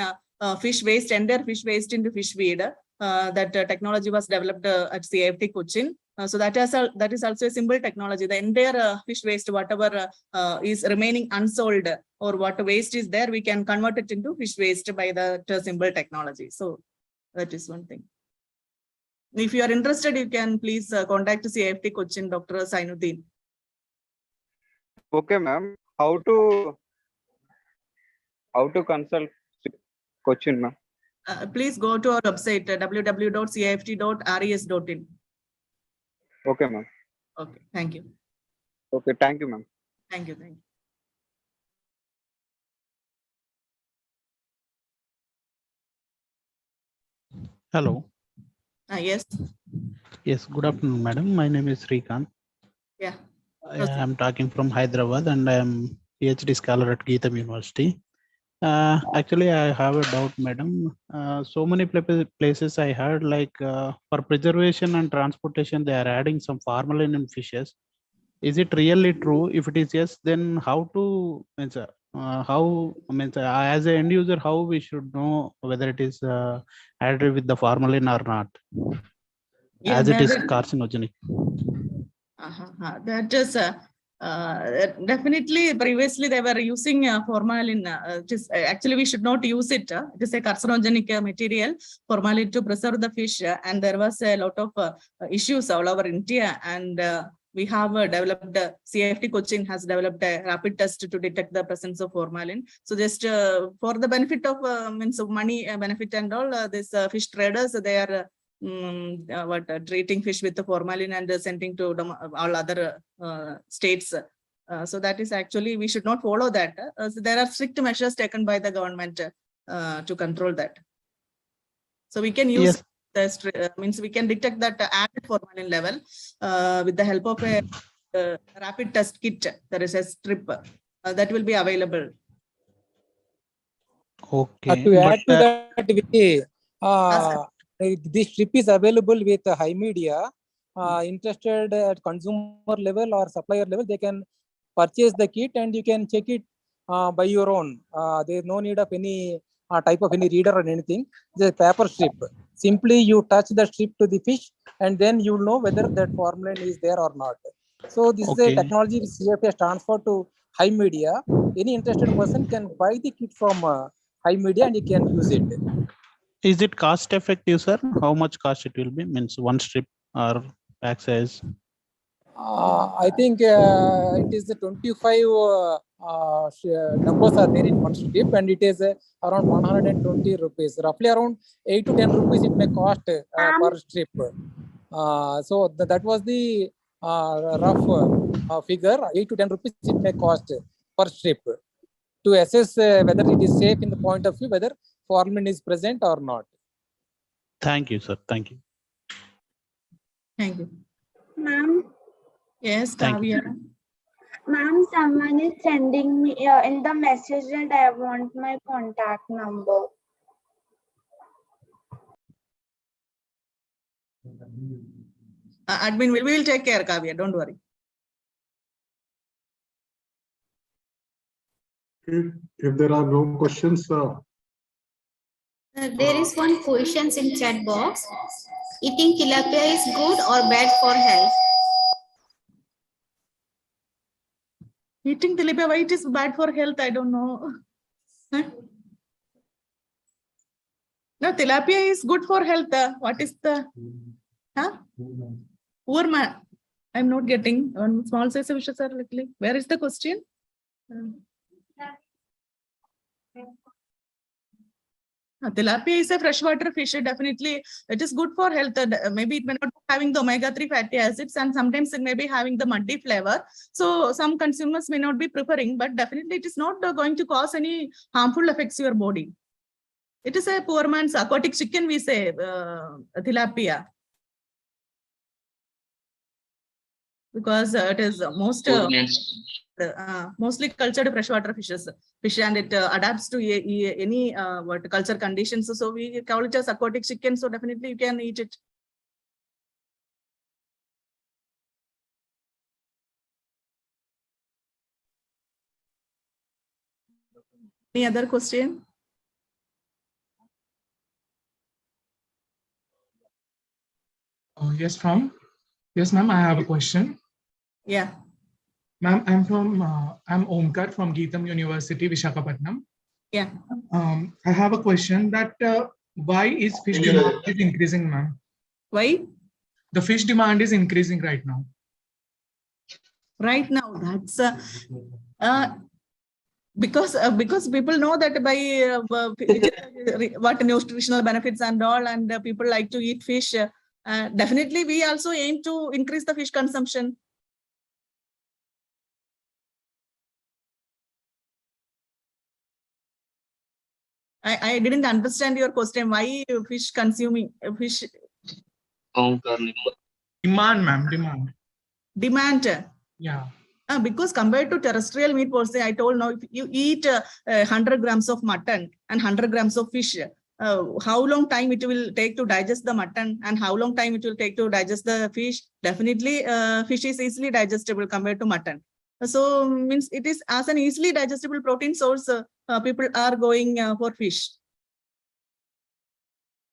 fish waste, entire fish waste into fish feed. That technology was developed at CIFT Cochin. So that is also a simple technology. The entire fish waste, whatever is remaining unsold or what waste is there, we can convert it into fish waste by the simple technology. So that is one thing. If you are interested, you can please contact CIFT Cochin, Dr. Sainuddin. Okay, ma'am. How to consult Cochin, ma'am? Please go to our website www.cift.res.in. Okay, ma'am. Okay, thank you. Okay, thank you, ma'am. Thank you, thank you. Hello. Yes. Yes, good afternoon, madam. My name is Srikanth. Yeah. I am talking from Hyderabad and I am PhD scholar at Geetham University. Actually, I have a doubt, madam. So many places I heard like for preservation and transportation, they are adding some formalin in fishes. Is it really true? If it is yes, then how to, as an end user, how we should know whether it is added with the formalin or not, Yeah, as it is carcinogenic? That is definitely previously they were using formalin. Actually, we should not use it. It is a carcinogenic material, formalin, to preserve the fish. And there was a lot of issues all over India. And we have developed, CIFT Cochin has developed a rapid test to detect the presence of formalin. So just for the benefit of means of money benefit and all, these fish traders, they are treating fish with the formalin and sending to all other states. So that is actually, we should not follow that. So there are strict measures taken by the government to control that. So we can use means we can detect that added formalin level with the help of a rapid test kit. There is a strip that will be available. Okay. To add to that, this strip is available with high media. Interested at consumer level or supplier level, they can purchase the kit and you can check it by your own. There is no need of any type of any reader or anything. It's a paper strip. Simply you touch the strip to the fish and then you will know whether that formalin is there or not. So this is a technology which CIFT has transferred to high media. Any interested person can buy the kit from high media and you can use it. Is it cost effective, sir? How much cost it will be? Means one strip or pack size? I think it is the 25 numbers are there in one strip and it is around 120 rupees. Roughly around 8 to 10 rupees it may cost per strip. So that was the rough figure. 8 to 10 rupees it may cost per strip to assess whether it is safe in the point of view whether formalin is present or not. Thank you, sir. Thank you. Thank you. Ma'am. Yes, Thank Kavya. Ma'am, someone is sending me in the message that I want my contact number. Admin, we will take care, Kavya. Don't worry. If there are no questions, there is one question in chat box. Eating tilapia is good or bad for health? Eating tilapia, why it is bad for health? I don't know. Huh? No, tilapia is good for health. What is the? Huh? Poor man. I'm not getting on small size fishes are likely. Where is the question? Tilapia is a freshwater fish. Definitely, it is good for health. Maybe it may not be having the omega-3 fatty acids, and sometimes it may be having the muddy flavor. So some consumers may not be preferring, but definitely it is not going to cause any harmful effects to your body. It is a poor man's aquatic chicken, we say, tilapia. Because it is mostly cultured freshwater fish, and it adapts to any culture conditions. So we call it as aquatic chicken. So definitely you can eat it. Any other question? Yes, ma'am. Yes, ma'am. I have a question. Yeah. Ma'am, I'm Omkar from Geetham University, Visakhapatnam. Yeah. I have a question that why is fish demand is increasing, ma'am? Why? The fish demand is increasing right now. Right now, that's because people know that by what nutritional benefits and all, and people like to eat fish. Definitely, we also aim to increase the fish consumption. I didn't understand your question. Why fish consuming fish? Demand, ma'am, demand. Demand. Yeah. Because compared to terrestrial meat per se, I told now if you eat 100 grams of mutton and 100 grams of fish, how long time it will take to digest the mutton and how long time it will take to digest the fish? Definitely, fish is easily digestible compared to mutton. So means it is as an easily digestible protein source. People are going for fish.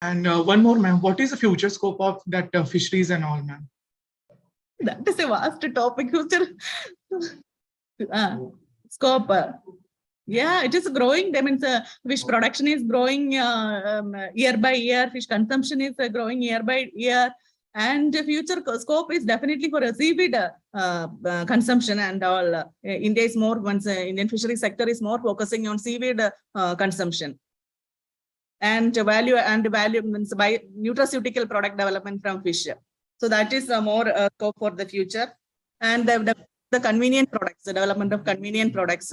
And one more, ma'am. What is the future scope of that fisheries and all, ma'am? That is a vast topic. Future scope. Yeah, it is growing. That means fish production is growing year by year. Fish consumption is growing year by year. And the future scope is definitely for a seaweed consumption and all. India is more, once Indian fishery sector is more focusing on seaweed consumption. And value means by nutraceutical product development from fish. So that is more scope for the future. And the convenient products, the development of convenient products.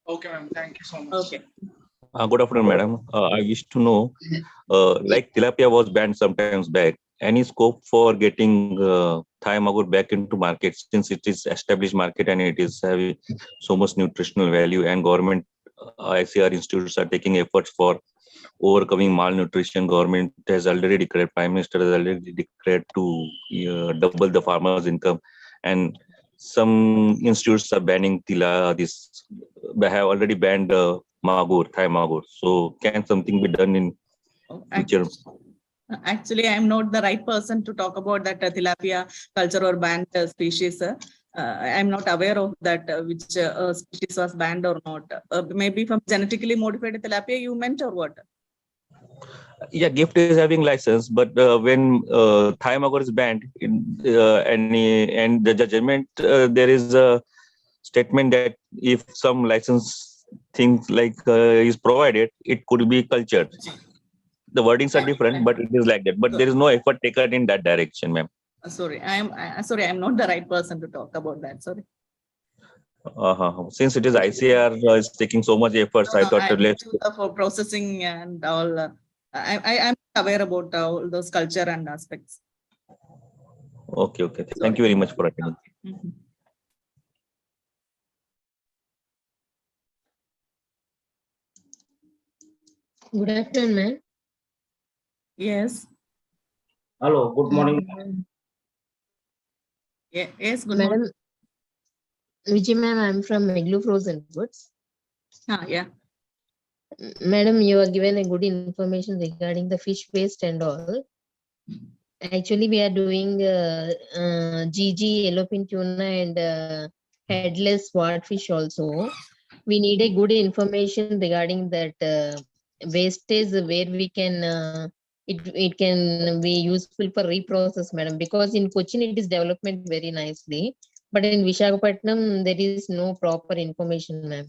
Okay, ma'am. Thank you so much. Okay. Good afternoon, madam. I wish to know, like tilapia was banned sometimes back, any scope for getting Thai magur back into market, since it is established market and it is having so much nutritional value, and government ICR institutes are taking efforts for overcoming malnutrition. Government has already declared, Prime Minister has already declared to double the farmers' income, and some institutes are banning they have already banned magur, Thai magur. So can something be done in future? Actually, I am not the right person to talk about that tilapia culture or banned species. I am not aware of that which species was banned or not. Maybe from genetically modified tilapia you meant, or what? Yeah, GIFT is having license, but when Thai magur is banned, and the judgment, there is a statement that if some license things like is provided, it could be cultured. The wordings are different, but it is like that. But there is no effort taken in that direction, ma'am. Sorry, I am not the right person to talk about that. Sorry. Since it is ICR is taking so much efforts, I thought let's for processing and all. I am aware about all those culture and aspects. Okay. Thank you very much for attending. Good afternoon, ma'am. Yes. Hello, good morning. Yes, good Madam, morning. Vijay ma'am, I'm from Meglu Frozen Foods. Yeah. Madam, you are given a good information regarding the fish waste and all. Actually, we are doing GG, yellowfin tuna and headless swordfish also. We need a good information regarding that wastage, where we can it can be useful for reprocess, madam, because in Cochin it is development very nicely, but in Visakhapatnam there is no proper information, ma'am.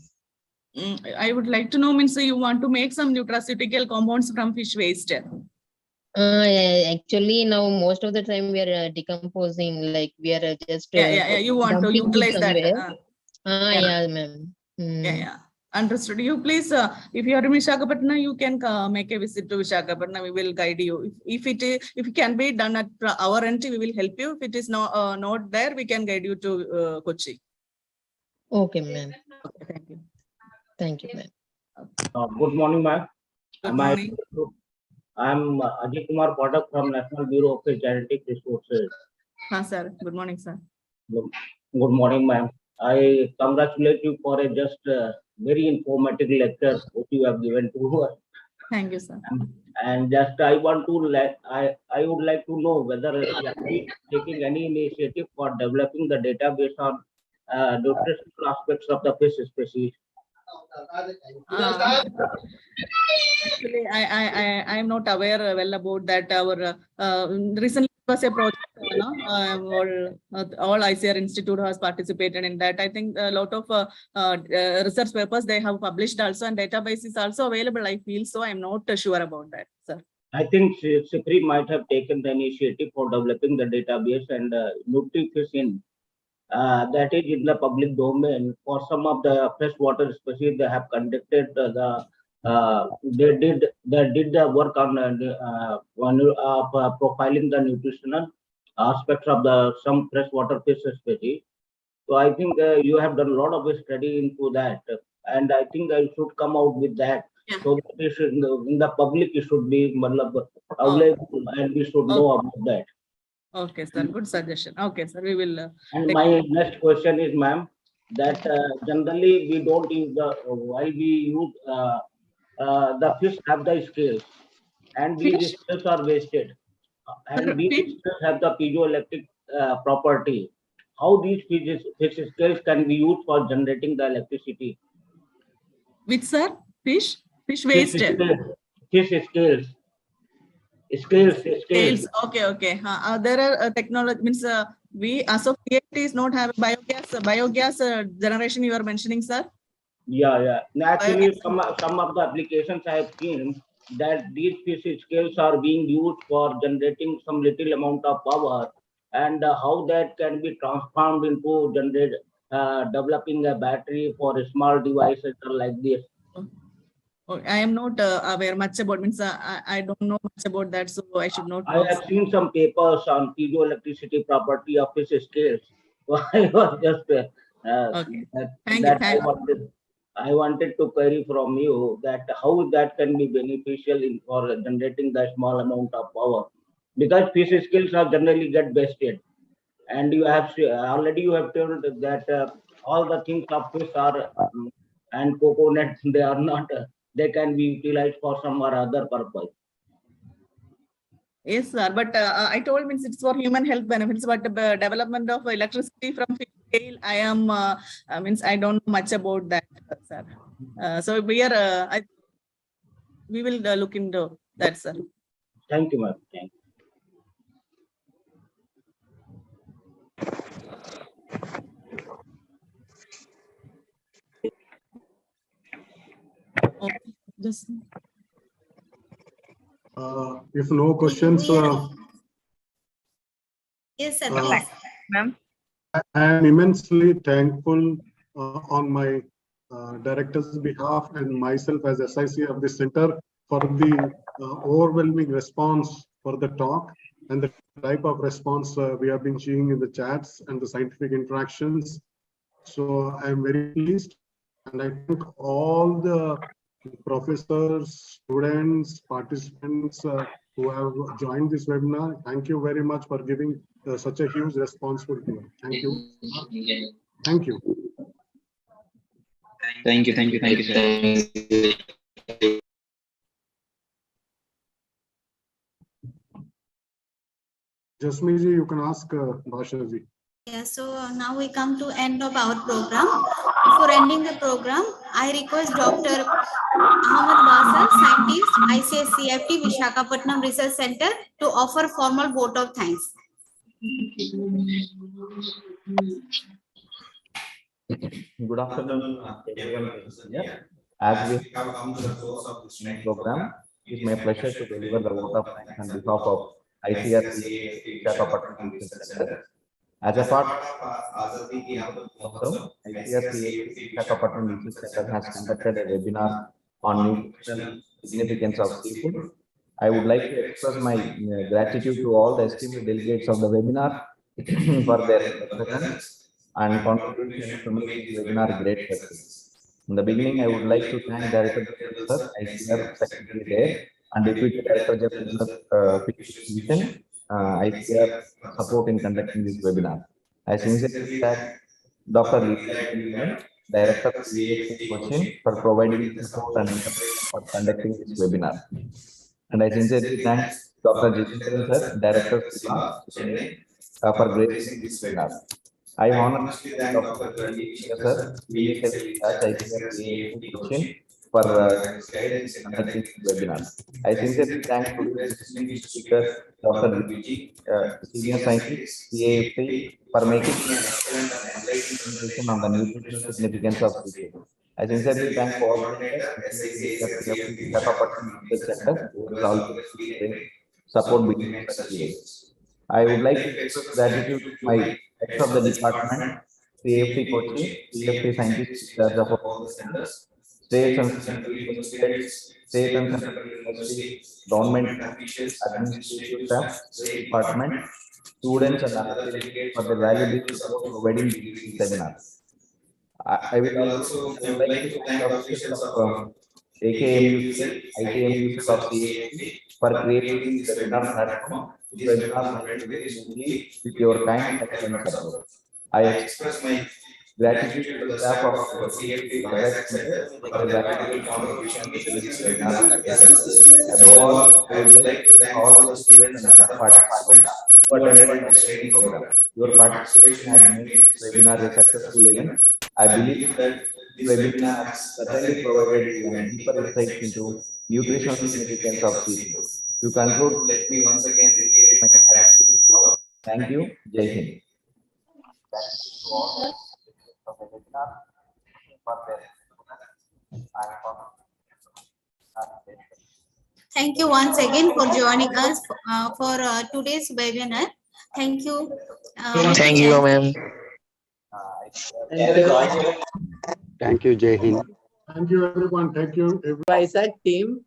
I would like to know, means you want to make some nutraceutical compounds from fish waste. Actually, now most of the time we are decomposing, like we are just You want to dumping utilize somewhere. that. Yeah, ma'am. Yeah. Understood. You please, if you are in Visakhapatnam, you can make a visit to Visakhapatnam. We will guide you. If it can be done at our end, we will help you. If it is not there, we can guide you to Kochi. Okay, ma'am. Okay, thank you. Thank you, ma'am. Good morning, ma'am. Good morning. I'm Ajay Kumar Padak from National Bureau of Genetic Resources. Sir. Good morning, sir. Good morning, ma'am. I congratulate you for a just very informative lecture which you have given to us. Thank you, sir. And just I want to I would like to know whether you are taking any initiative for developing the database on nutritional aspects of the fish species. Actually, I am not aware well about that. Our recently was a project. All ICAR Institute has participated in that. I think a lot of research papers they have published also, and database is also available. I feel so. I'm not sure about that, sir. I think CIFT might have taken the initiative for developing the database, and Nutrition that is in the public domain. For some of the freshwater species, they have conducted they did the work on profiling the nutritional aspects of some freshwater fish species. So I think you have done a lot of study into that, and I think I should come out with that. Yeah. So that it should, in the public, it should be available, and we should know about that. Okay, sir. Good suggestion. Okay, sir. We will. And my next question is, ma'am, that generally we don't use while we use the fish have the scales, and these scales are wasted, and these scales have the piezoelectric property. How these fish scales can be used for generating the electricity? Which, sir? Fish waste. Fish scales. Scales. Okay. There are technology, means we as of yet is not have biogas generation you are mentioning, sir. Yeah. Naturally, some of the applications I have seen that these fish scales are being used for generating some little amount of power, and how that can be transformed into developing a battery for small devices like this. I am not aware much about, means I don't know much about that, so I should not. I have seen some papers on piezoelectricity property of fish scales. So I was just I wanted to query from you that how that can be beneficial for generating the small amount of power, because fish scales are generally get wasted, and you have already told that all the things of fish are and coconut, they are not. They can be utilized for some or other purpose. Yes, sir. But I told means it's for human health benefits, but development of electricity from fish scale, I am means I don't know much about that, sir. So we are we will look into that, sir. Thank you, ma'am. Thank you. Just if no questions, yes, sir. Ma'am. I am immensely thankful on my director's behalf and myself as SIC of this center for the overwhelming response for the talk and the type of response we have been seeing in the chats and the scientific interactions. So I am very pleased, and I thank all the professors, students, participants who have joined this webinar. Thank you very much for giving such a huge responsibility. Thank you. Thank you. Thank you. Jasmeet ji, you can ask Bhasha ji. Yeah, so now we come to end of our program. Before ending the program, I request Dr. Amrut Mahotsav, scientist, ICAR-CIFT, Visakhapatnam Research Center, to offer formal vote of thanks. Good afternoon, everyone present here. As we have come to the close of this main program, it is my pleasure to deliver the vote of thanks on behalf of ICAR-CIFT Visakhapatnam Research Center. As a part of Azadi, Amrut Mahotsav, ICAR-CIFT Visakhapatnam Research Center has conducted a webinar on nutritional significance of seafood. I would like to express my gratitude to all the esteemed delegates of the webinar for their presence and contribution to make this webinar a great success. In the beginning, I would like to thank Director General Sir, ICAR Secretary there, and Deputy Director General Fisheries Division, ICAR support in conducting this webinar. I sincerely thank Dr. Lisa, Director of CAFT Cochin, for providing support and information for conducting this webinar. And I sincerely thank Dr. Jitendran Sir, Director of SIBA, Chennai, for gracing this webinar. I honestly thank Dr. Tilapia Sir, initially as ICAR-CIFT Cochin, for his guidance in conducting this webinar. I sincerely thank today's distinguished speaker, Dr. Vijay, Senior Scientist, CAFT, for making an excellent and enlightening presentation on the nutritional significance of seafood. I sincerely thank coordinator, ICAR-CIFT Visakhapatnam Research Center, who has always support behind such events. I would like to express gratitude to my heads of the department, CAFT Cochin, CAFT scientists in charge of all the centers, states and central universities, state and central universities, government officials, administrative staff, state department, students and other delegates for their valuable support providing these seminars. I would like to thank the officials of AKMU cell, ITMU cell of CAFT for creating this webinar platform. This webinar went very smoothly with your kind and support. I express my gratitude to the staff of CAFT Vizag Center for a valuable contribution to this webinar success. Above all, I would like to thank all the students and other participants who attended this training program. Your participation has made this webinar a successful event. I believe that this webinar has certainly provided you a deeper insights into nutritional significance of seafood. To conclude, let me once again reiterate my gratitude to all. Thank you. Jai Hind. Thank you once again for joining us for today's webinar. Thank you. Thank you, ma'am. Thank you, Jai Hind. Thank you, everyone. Thank you. Vizag team,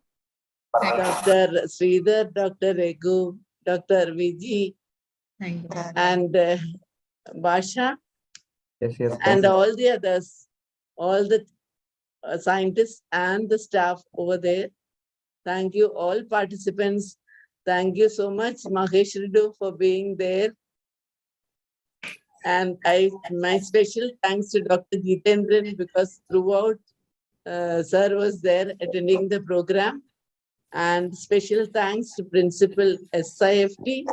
Dr. Sridhar, Dr. Regu, Dr. Vijay, and Basha, Yes, and all the others, all the scientists and the staff over there. Thank you, all participants. Thank you so much, Mahesh Ridu, for being there. And my special thanks to Dr. Jitendran, because throughout Sir was there attending the program. And special thanks to Principal SIFT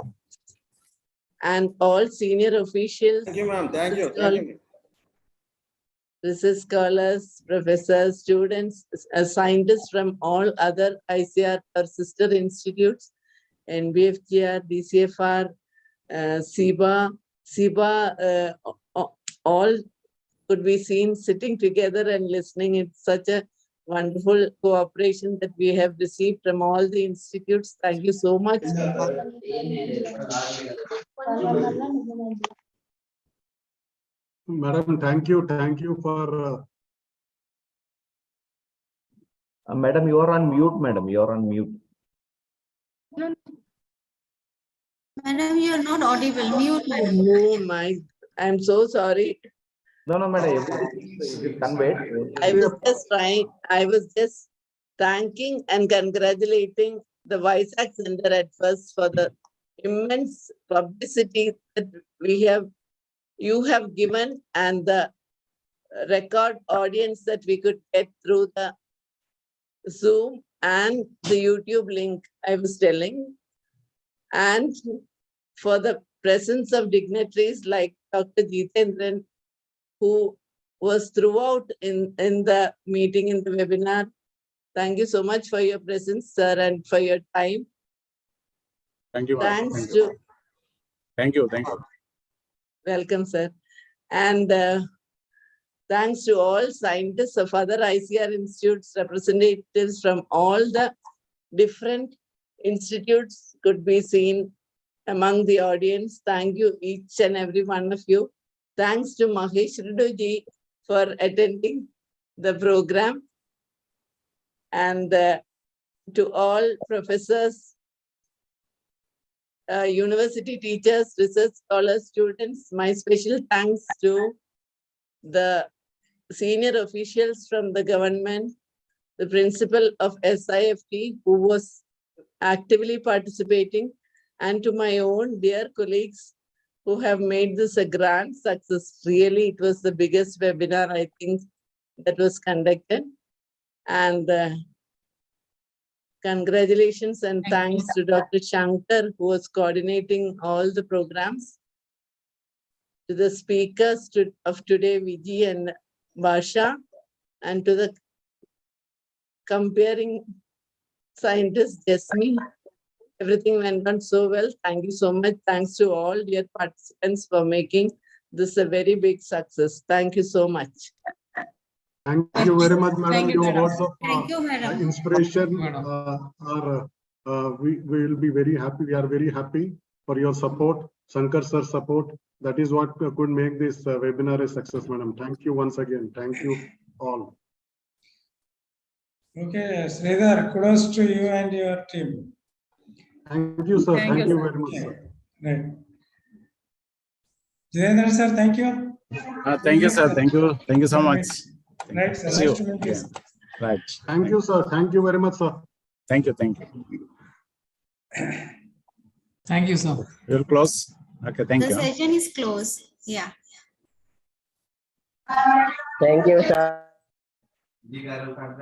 and all senior officials. Thank you, ma'am. Thank you. Thank you. Research scholars, professors, students, scientists from all other ICAR or sister institutes, NBFGR, DCFR, SIBA, all could be seen sitting together and listening. It's such a wonderful cooperation that we have received from all the institutes. Thank you so much. Madam, thank you. Thank you for... Madam, you are on mute, madam. You are on mute. Madam, you are not audible. Mute, madam. Oh my, I'm so sorry. No, madam. Everything is conveyed. I was just trying. I was just thanking and congratulating the Vizag Center at first for the immense publicity that you have given, and the record audience that we could get through the Zoom and the YouTube link I was telling, and for the presence of dignitaries like Dr. Jitendran, who was throughout in the meeting, in the webinar. Thank you so much for your presence, sir, and for your time. Thank you, ma'am. Thanks to. Thank you. Thank you. Welcome, sir. And thanks to all scientists of other ICR institutes, representatives from all the different institutes could be seen among the audience. Thank you, each and every one of you. Thanks to Mahesh Ridoji for attending the program. And to all professors, university teachers, research scholars, students, my special thanks to the senior officials from the government, the principal of SIFT who was actively participating, and to my own dear colleagues who have made this a grand success. Really, it was the biggest webinar, I think, that was conducted. And congratulations and thanks to Dr. Shankar, who was coordinating all the programs. To the speakers of today, Vijay and Basha, and to the comparing scientist, Jasmine. Everything went on so well. Thank you so much. Thanks to all dear participants for making this a very big success. Thank you so much. Thank you very much, madam. Thank you, Your madam. words of Thank you, madam. inspiration we will be very happy. We are very happy for your support, Shankar sir's support. That is what could make this webinar a success, madam. Thank you once again. Thank you all. Okay, Sridhar, kudos to you and your team. Thank you, sir. Thank you very much, sir. Right. Jayendra sir, thank you. Thank you, sir. Thank you. Thank you so much. Right, sir. See you. Nice to meet you. Yeah. Right. Thank you, sir. Thank you very much, sir. Thank you. Thank you. Thank you, sir. We'll close. Okay. Thank The you. session is closed. Yeah. Thank you, sir.